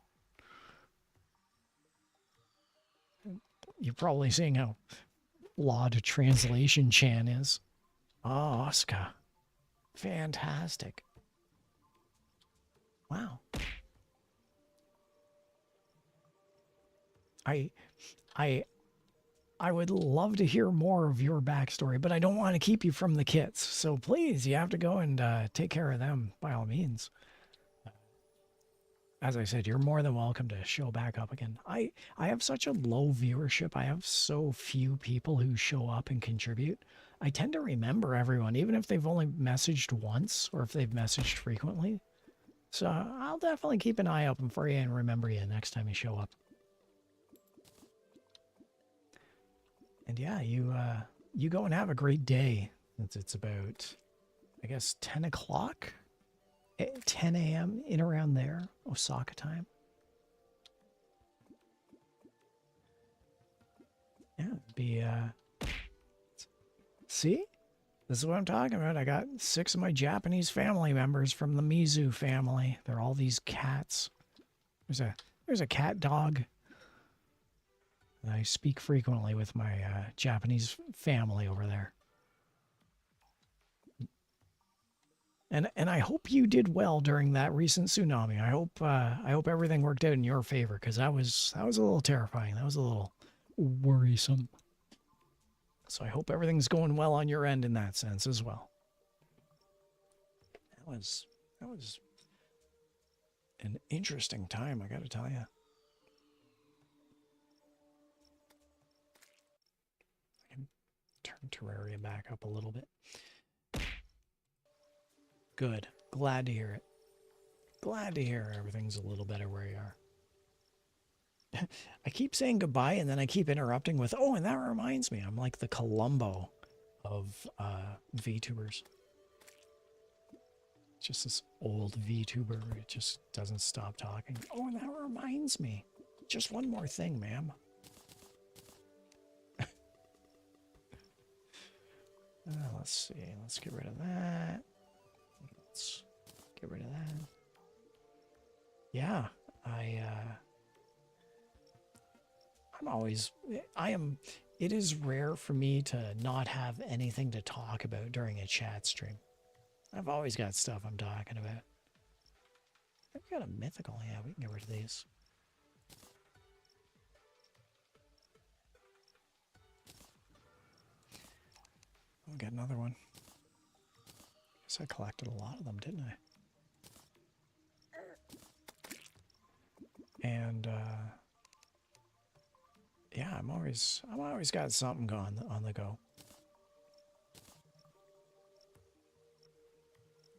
you're probably seeing how flawed translation Chan is. Oh, Oscar. Fantastic. Wow. I would love to hear more of your backstory, but I don't want to keep you from the kits. So please, you have to go and take care of them by all means. as I said, you're more than welcome to show back up again. I have such a low viewership. I have so few people who show up and contribute. I tend to remember everyone, even if they've only messaged once or if they've messaged frequently. So I'll definitely keep an eye open for you and remember you next time you show up. And yeah, you go and have a great day. It's about, I guess, 10 o'clock? 10 a.m. in around there, Osaka time. Yeah, it'd be, see? This is what I'm talking about. I got 6 of my Japanese family members from the Mizu family. They're all these cats. There's a cat dog. I speak frequently with my Japanese family over there. And I hope you did well during that recent tsunami. I hope everything worked out in your favor, because that was a little terrifying. That was a little worrisome. So I hope everything's going well on your end in that sense as well. That was an interesting time, I got to tell you. I can turn Terraria back up a little bit. Good. Glad to hear it. Glad to hear everything's a little better where you are. I keep saying goodbye and then I keep interrupting with, oh, and that reminds me, I'm like the Columbo of VTubers. Just this old VTuber who just doesn't stop talking. Oh, and that reminds me. Just one more thing, ma'am. Let's see. Let's get rid of that. Let's get rid of that. Yeah, it is rare for me to not have anything to talk about during a chat stream. I've always got stuff I'm talking about. I've got a mythical, yeah, we can get rid of these. We'll get another one. Guess I collected a lot of them, didn't I? And yeah, I'm always got something going on the go.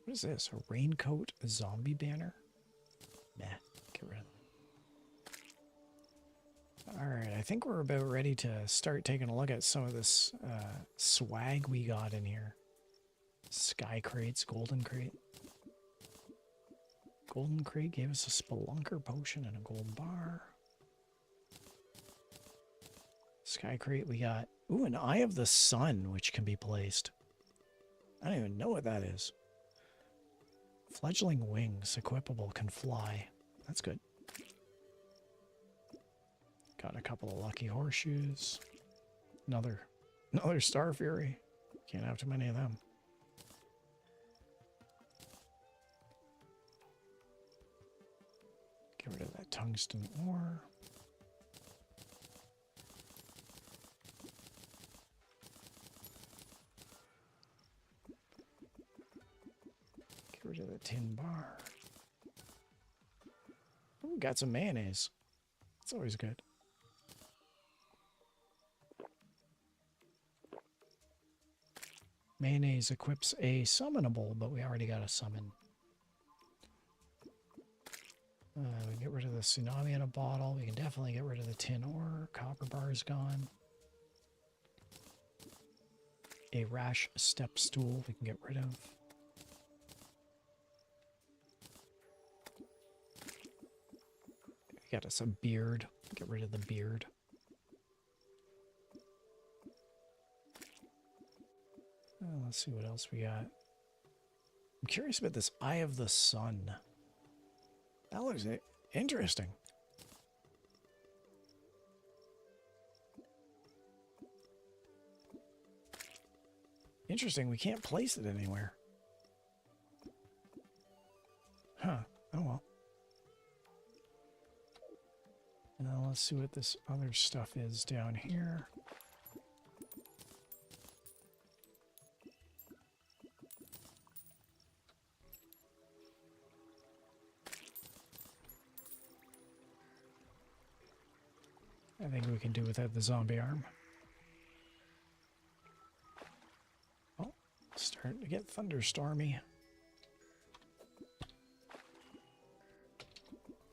What is this? A raincoat zombie banner? Meh, get rid of it. Alright, I think we're about ready to start taking a look at some of this swag we got in here. Sky crates, golden crate. Golden crate gave us a spelunker potion and a gold bar. Sky crate, we got, ooh, an Eye of the Sun, which can be placed. I don't even know what that is. Fledgling wings, equipable, can fly. That's good. Got a couple of lucky horseshoes. Another Star Fury. Can't have too many of them. Get rid of that tungsten ore. Get rid of the tin bar. Ooh, got some mayonnaise. It's always good. Mayonnaise equips a summonable, but we already got a summon. We get rid of the tsunami in a bottle. We can definitely get rid of the tin ore. Copper bar is gone. A rash step stool we can get rid of. We got us a beard. Get rid of the beard. Let's see what else we got. I'm curious about this Eye of the Sun. That looks interesting. Interesting, we can't place it anywhere. Huh, oh well. And now let's see what this other stuff is down here. I think we can do without the zombie arm. Oh, starting to get thunderstormy.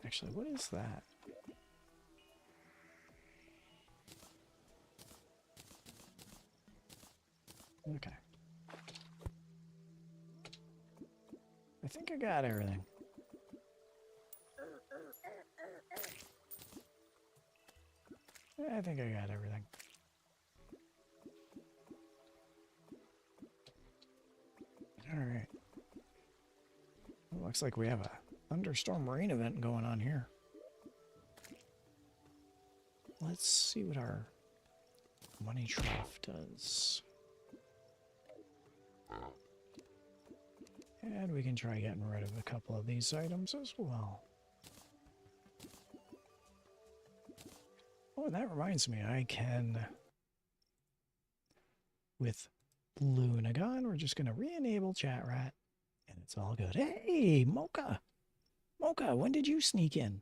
Actually, what is that? Okay. I think I got everything. I think I got everything. Alright. Looks like we have a thunderstorm rain event going on here. Let's see what our money trough does. And we can try getting rid of a couple of these items as well. Oh, and that reminds me, I can, with Lunagon, we're just going to re-enable chat rat, and it's all good. Hey, Mocha! Mocha, when did you sneak in?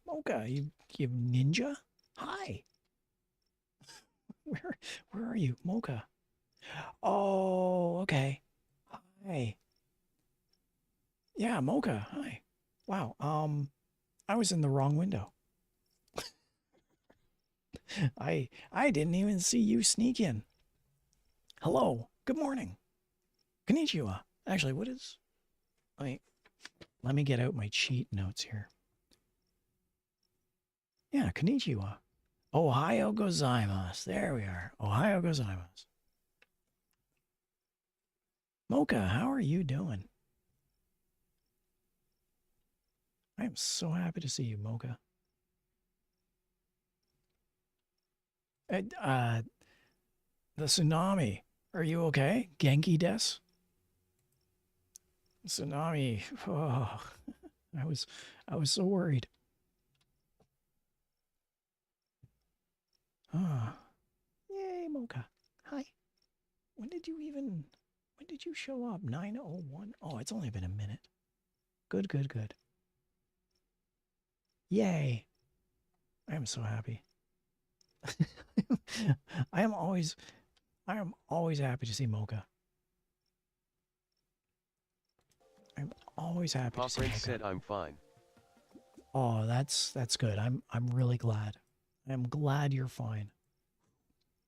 Mocha, you ninja? Hi! Where are you, Mocha? Oh, okay. Hi. Yeah, Mocha, hi. Wow, I was in the wrong window. I didn't even see you sneak in. Hello. Good morning. Konnichiwa. Actually, what is... Let me get out my cheat notes here. Yeah, konnichiwa. Ohayo gozaimasu. There we are. Ohayo gozaimasu. Mocha, how are you doing? I am so happy to see you, Mocha. The tsunami. Are you okay? Genki des? Tsunami. Oh, I was so worried. Ah. Yay, Mocha. Hi. When did you show up? 9:01? Oh, it's only been a minute. Good, good, good. Yay. I am so happy. I am always happy to see Mocha. I'm always happy to see Mocha. Said I'm fine. Oh, that's good. I'm really glad. I'm glad you're fine.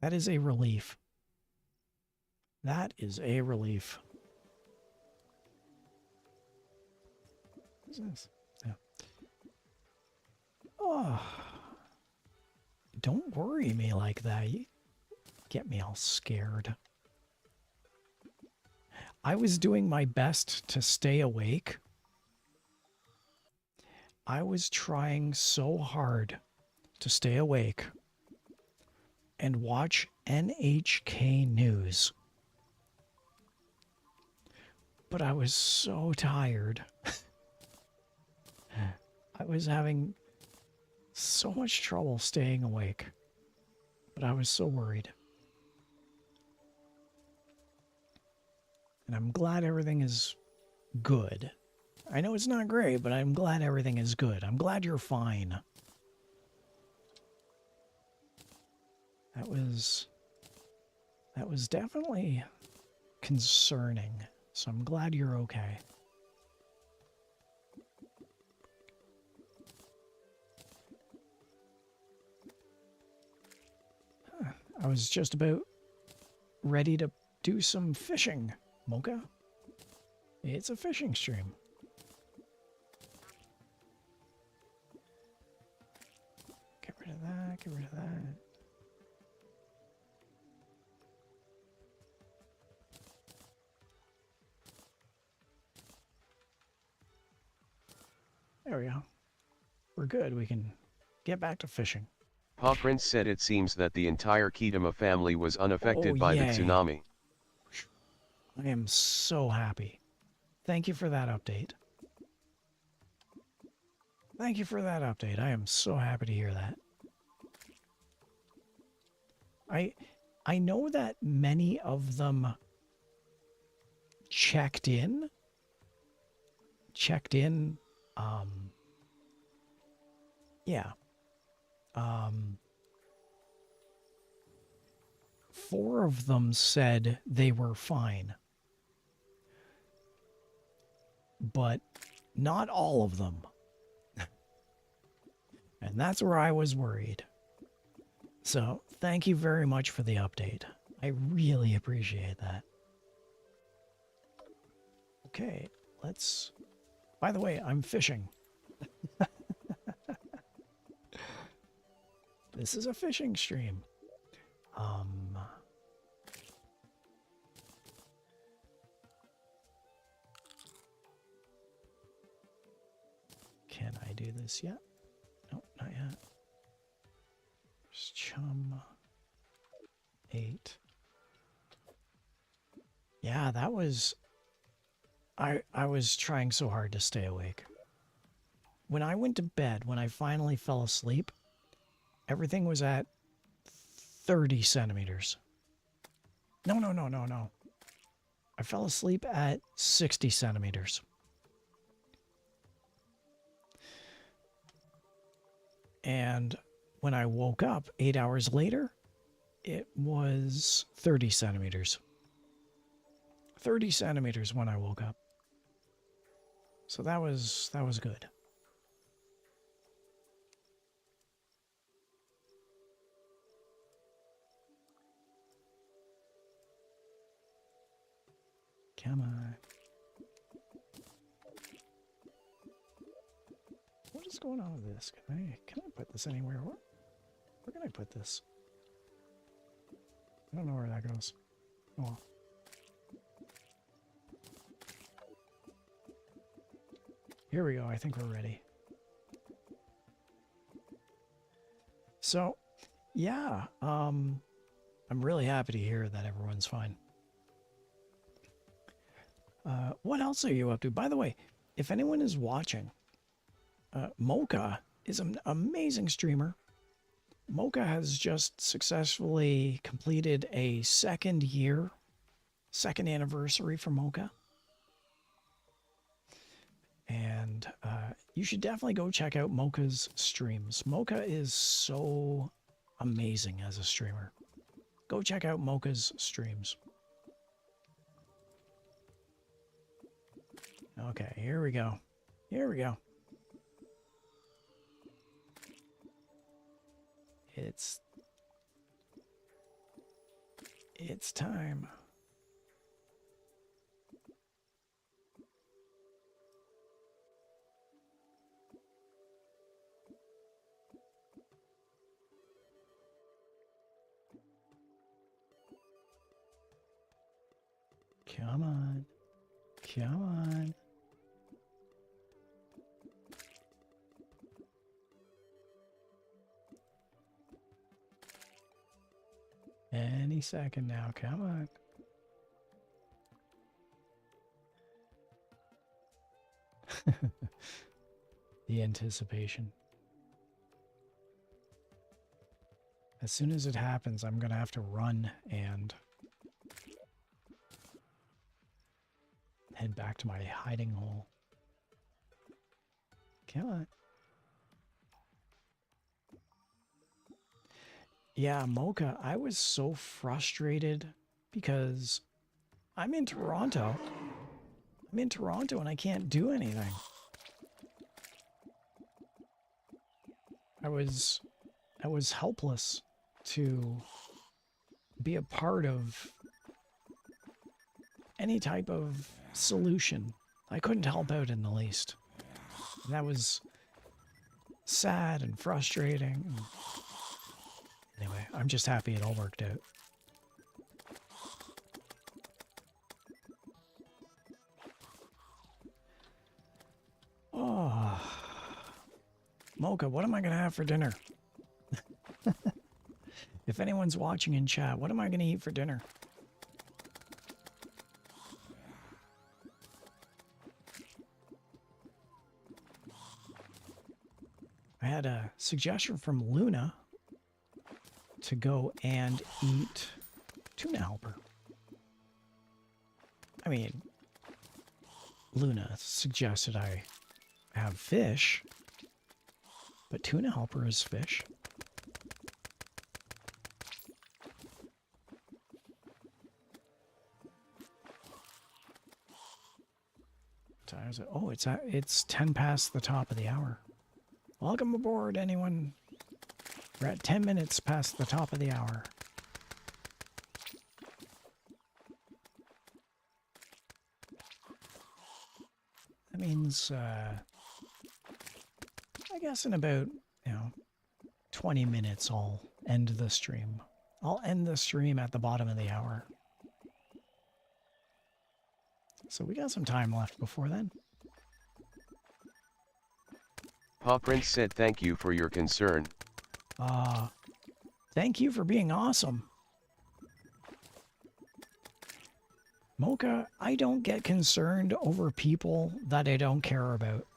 That is a relief. That is a relief. What's this? Yeah. Oh. Don't worry me like that. You get me all scared. I was doing my best to stay awake. I was trying so hard to stay awake and watch NHK News. But I was so tired. I was having so much trouble staying awake. But I was so worried. And I'm glad everything is good. I know it's not great, but I'm glad everything is good. I'm glad you're fine. That was definitely concerning. So I'm glad you're okay. Huh. I was just about ready to do some fishing, Mocha. It's a fishing stream. Get rid of that, get rid of that. There we go. We're good. We can get back to fishing. Pa Prince said it seems that the entire Kitama family was unaffected by the tsunami. I am so happy. Thank you for that update. Thank you for that update. I am so happy to hear that. I know that many of them checked in yeah. 4 of them said they were fine. But not all of them. And that's where I was worried. So, thank you very much for the update. I really appreciate that. Okay, let's... By the way, I'm fishing. This is a fishing stream. Can I do this yet? Nope, not yet. There's chum 8. Yeah, that was... I was trying so hard to stay awake. When I went to bed, when I finally fell asleep, everything was at 30 centimeters. No. I fell asleep at 60 centimeters. And when I woke up 8 hours later, it was 30 centimeters. 30 centimeters when I woke up. So that was good. Come on. What is going on with this? Can I put this anywhere? Where can I put this? I don't know where that goes. Oh well. Here we go. I think we're ready. So, yeah, I'm really happy to hear that everyone's fine. What else are you up to? By the way, if anyone is watching, Mocha is an amazing streamer. Mocha has just successfully completed a second anniversary for Mocha. And you should definitely go check out Mocha's streams. Mocha is so amazing as a streamer. Go check out Mocha's streams. Okay, here we go. Here we go. It's time. Come on. Come on. Any second now. Come on. The anticipation. As soon as it happens, I'm going to have to run and head back to my hiding hole. Come on. Yeah, Mocha, I was so frustrated because I'm in Toronto. I'm in Toronto and I can't do anything. I was helpless to be a part of any type of solution. I couldn't help out in the least. And that was sad and frustrating. Anyway, I'm just happy it all worked out. Oh. Mocha, what am I going to have for dinner? If anyone's watching in chat, what am I going to eat for dinner? I had a suggestion from Luna to go and eat tuna helper. I mean, Luna suggested I have fish, But tuna helper is fish. Time is it? Oh, it's 10 past the top of the hour. Welcome aboard, anyone. We're at 10 minutes past the top of the hour. That means, I guess in about, 20 minutes I'll end the stream. I'll end the stream at the bottom of the hour. So we got some time left before then. Paw Prince said thank you for your concern. Thank you for being awesome. Mocha, I don't get concerned over people that I don't care about.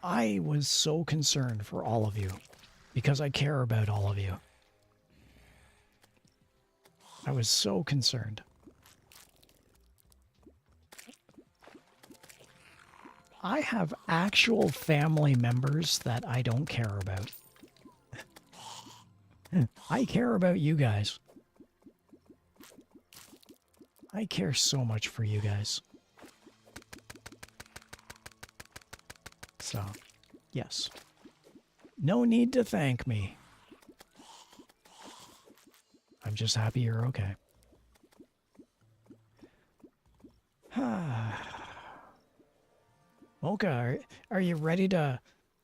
I was so concerned for all of you because I care about all of you. I was so concerned. I have actual family members that I don't care about. I care about you guys. I care so much for you guys. So, yes. No need to thank me. I'm just happy you're okay. Mocha, are you ready to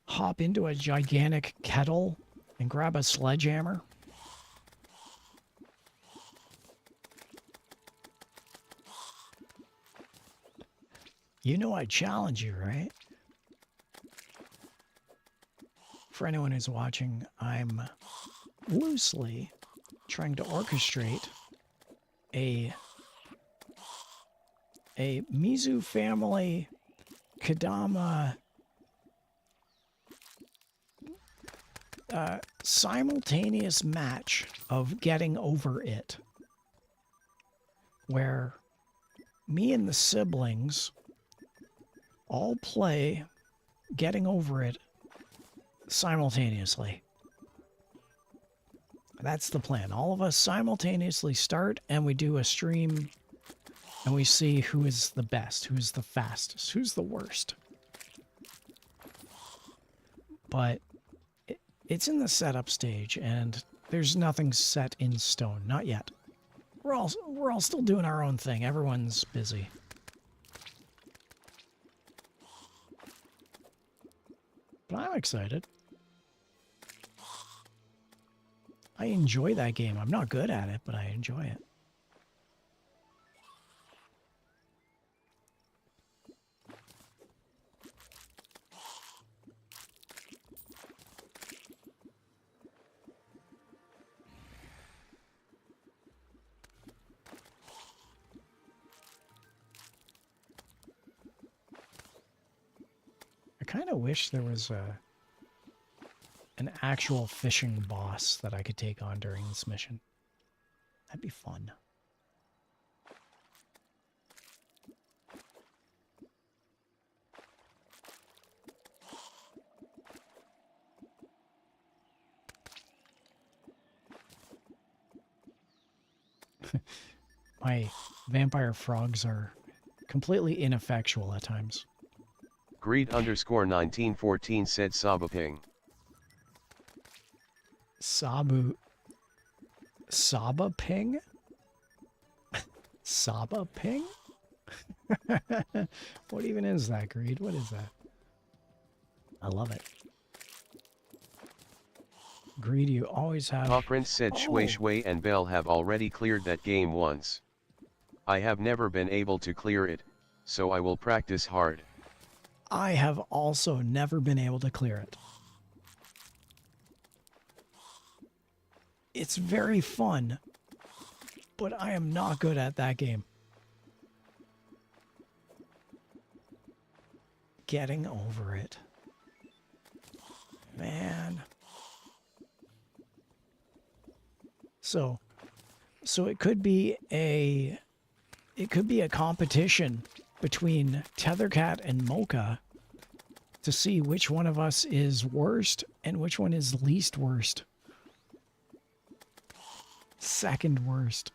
hop into a gigantic kettle and grab a sledgehammer? You know I challenge you, right? For anyone who's watching, I'm loosely trying to orchestrate a Mizu family Kadama simultaneous match of Getting Over It, where me and the siblings all play Getting Over It simultaneously. That's the plan. All of us simultaneously start and we do a stream and we see who is the best, who's the fastest, who's the worst. But it's in the setup stage and there's nothing set in stone. Not yet. We're all still doing our own thing. Everyone's busy. But I'm excited. I enjoy that game. I'm not good at it, but I enjoy it. I kind of wish there was an actual fishing boss that I could take on during this mission. That'd be fun. My vampire frogs are completely ineffectual at times. Greed_1914 said Sabaping. Sabaping? Sabaping? What even is that, Greed? What is that? I love it. Greed, you always have... Paw Prince said Shui Shui and Bell have already cleared that game once. I have never been able to clear it, so I will practice hard. I have also never been able to clear it. It's very fun, but I am not good at that game. Getting Over It. Man. So it could be a competition between Tethercat and Mocha to see which one of us is worst and which one is least worst. Second worst.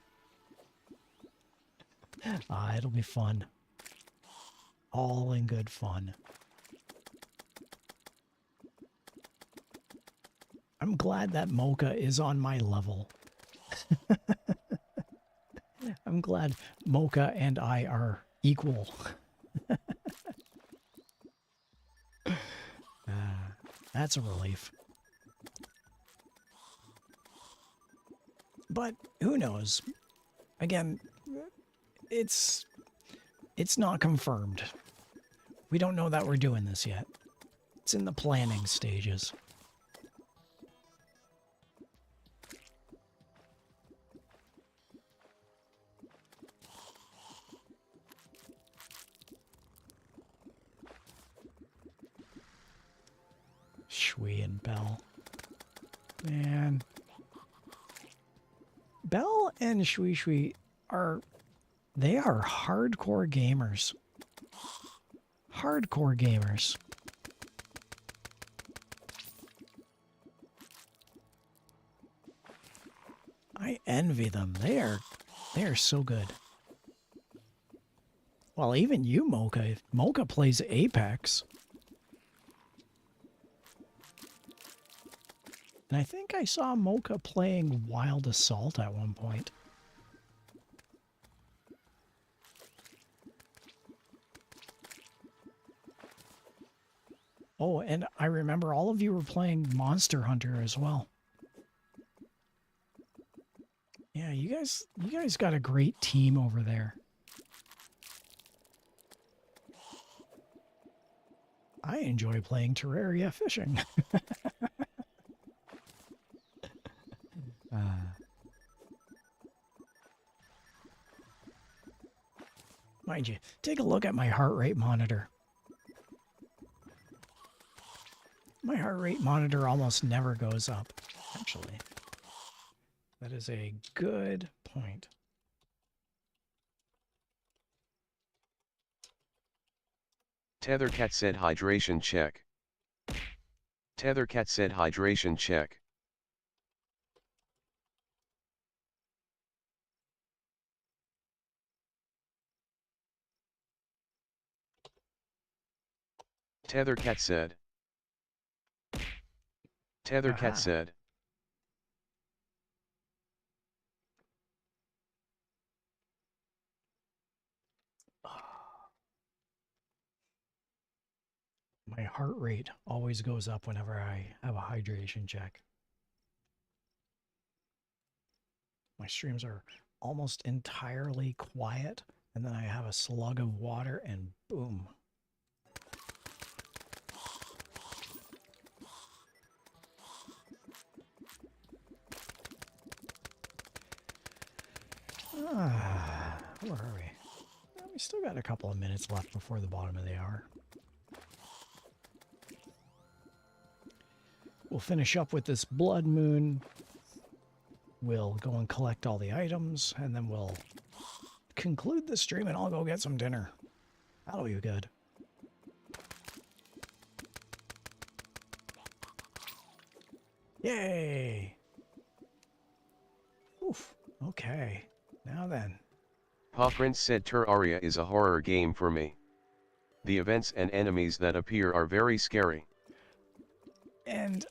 It'll be fun. All in good fun. I'm glad that Mocha is on my level. I'm glad Mocha and I are equal. That's a relief. But who knows? Again, it's not confirmed. We don't know that we're doing this yet. It's in the planning stages. Shui and Bell. Man. Bell and Shui are hardcore gamers. Hardcore gamers. I envy them. They are so good. Well, even you, Mocha. Mocha plays Apex. And I think I saw Mocha playing Wild Assault at one point. Oh, and I remember all of you were playing Monster Hunter as well. Yeah, you guys got a great team over there. I enjoy playing Terraria fishing. Mind you, take a look at my heart rate monitor. My heart rate monitor almost never goes up, actually. That is a good point. Tethercat said hydration check. Tethercat said hydration check. Tethercat said. Tethercat said. My heart rate always goes up whenever I have a hydration check. My streams are almost entirely quiet, and then I have a slug of water and boom. Where are we? Well, we still got a couple of minutes left before the bottom of the hour. We'll finish up with this blood moon. We'll go and collect all the items, and then we'll conclude the stream, and I'll go get some dinner. That'll be good. Yay! Oof. Okay. Now then. Prince said Terraria is a horror game for me. The events and enemies that appear are very scary. And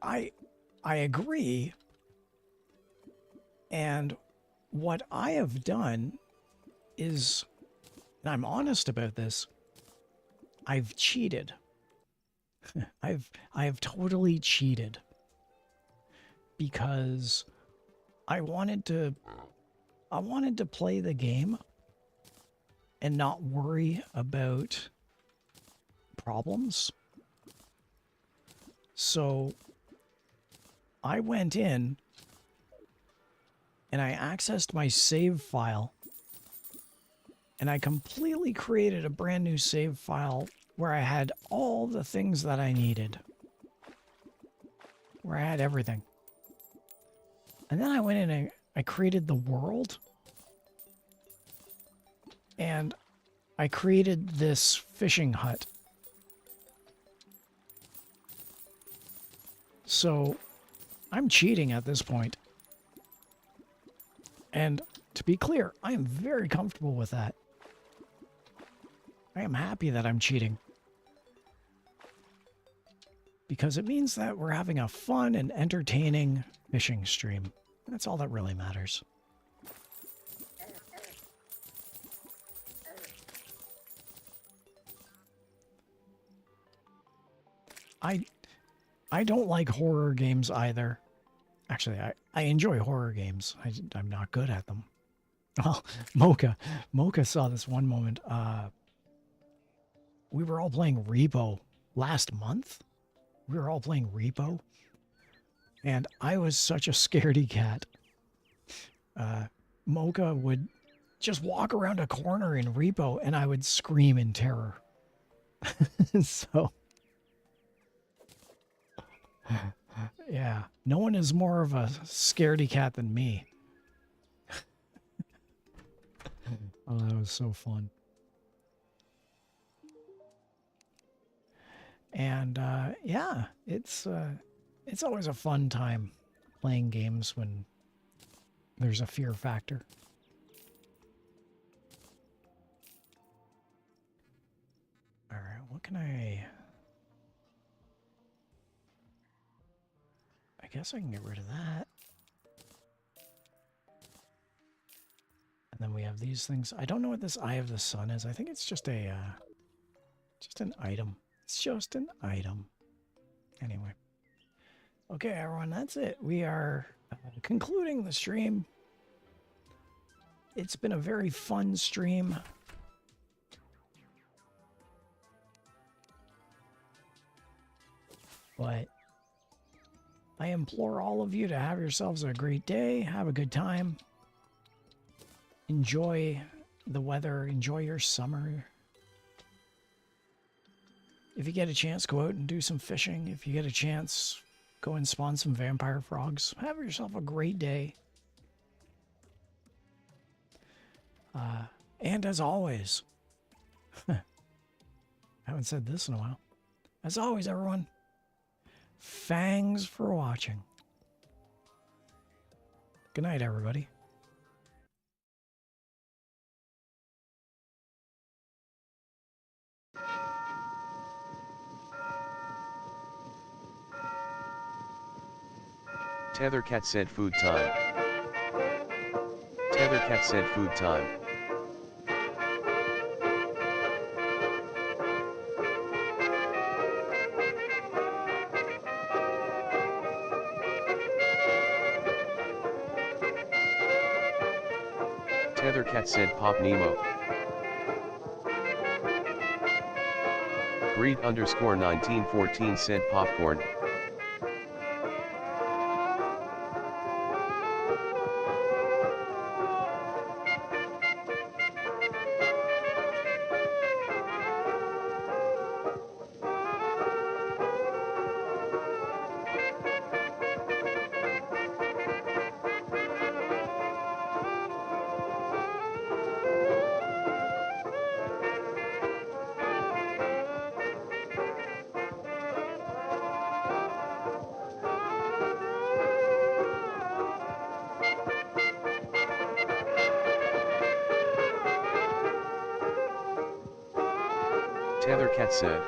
I agree. And what I have done is, and I'm honest about this, I've cheated. I have totally cheated. Because I wanted to play the game and not worry about problems. So I went in and I accessed my save file and I completely created a brand new save file where I had all the things that I needed. Where I had everything. And then I went in and I created the world. And I created this fishing hut. So I'm cheating at this point. And to be clear, I am very comfortable with that. I am happy that I'm cheating. Because it means that we're having a fun and entertaining fishing stream. That's all that really matters. I don't like horror games either. Actually, I enjoy horror games. I'm not good at them. Well, Mocha saw this one moment. We were all playing Repo last month. We were all playing Repo. And I was such a scaredy cat. Mocha would just walk around a corner in Repo and I would scream in terror. So... yeah, no one is more of a scaredy cat than me. Oh, that was so fun. And yeah, it's always a fun time playing games when there's a fear factor. All right, what can I guess I can get rid of that. And then we have these things. I don't know what this Eye of the Sun is. I think it's just a, just an item. It's just an item. Anyway. Okay, everyone, that's it. We are concluding the stream. It's been a very fun stream. But I implore all of you to have yourselves a great day. Have a good time. Enjoy the weather. Enjoy your summer. If you get a chance, go out and do some fishing. If you get a chance, go and spawn some vampire frogs. Have yourself a great day. And as always, I haven't said this in a while. As always, everyone, thanks for watching. Good night, everybody. Tethercat said food time. Tethercat said food time. Tethercat said Pop Nemo. Greed_1914 said popcorn. Tethercat said.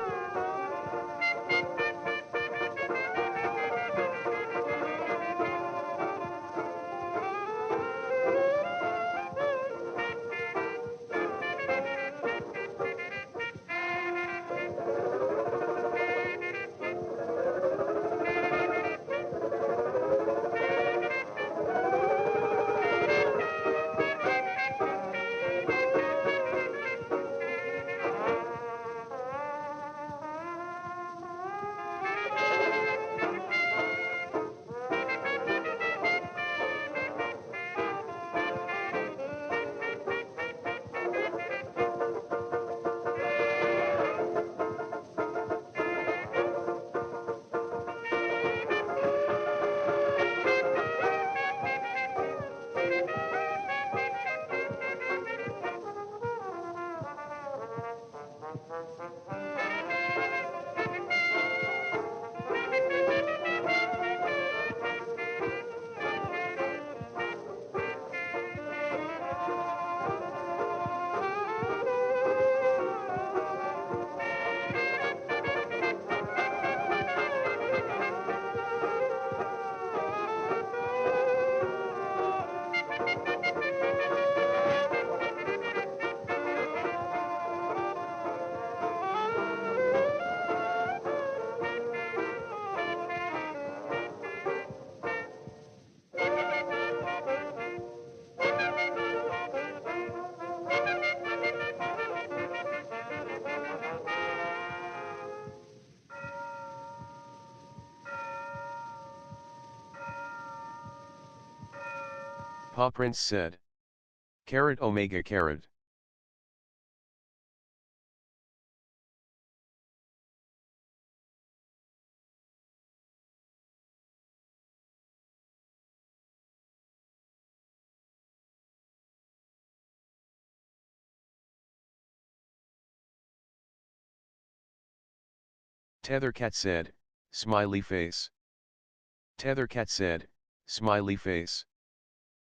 Paw Prince said. Carat omega carat. Tethercat said, smiley face. Tethercat said, smiley face.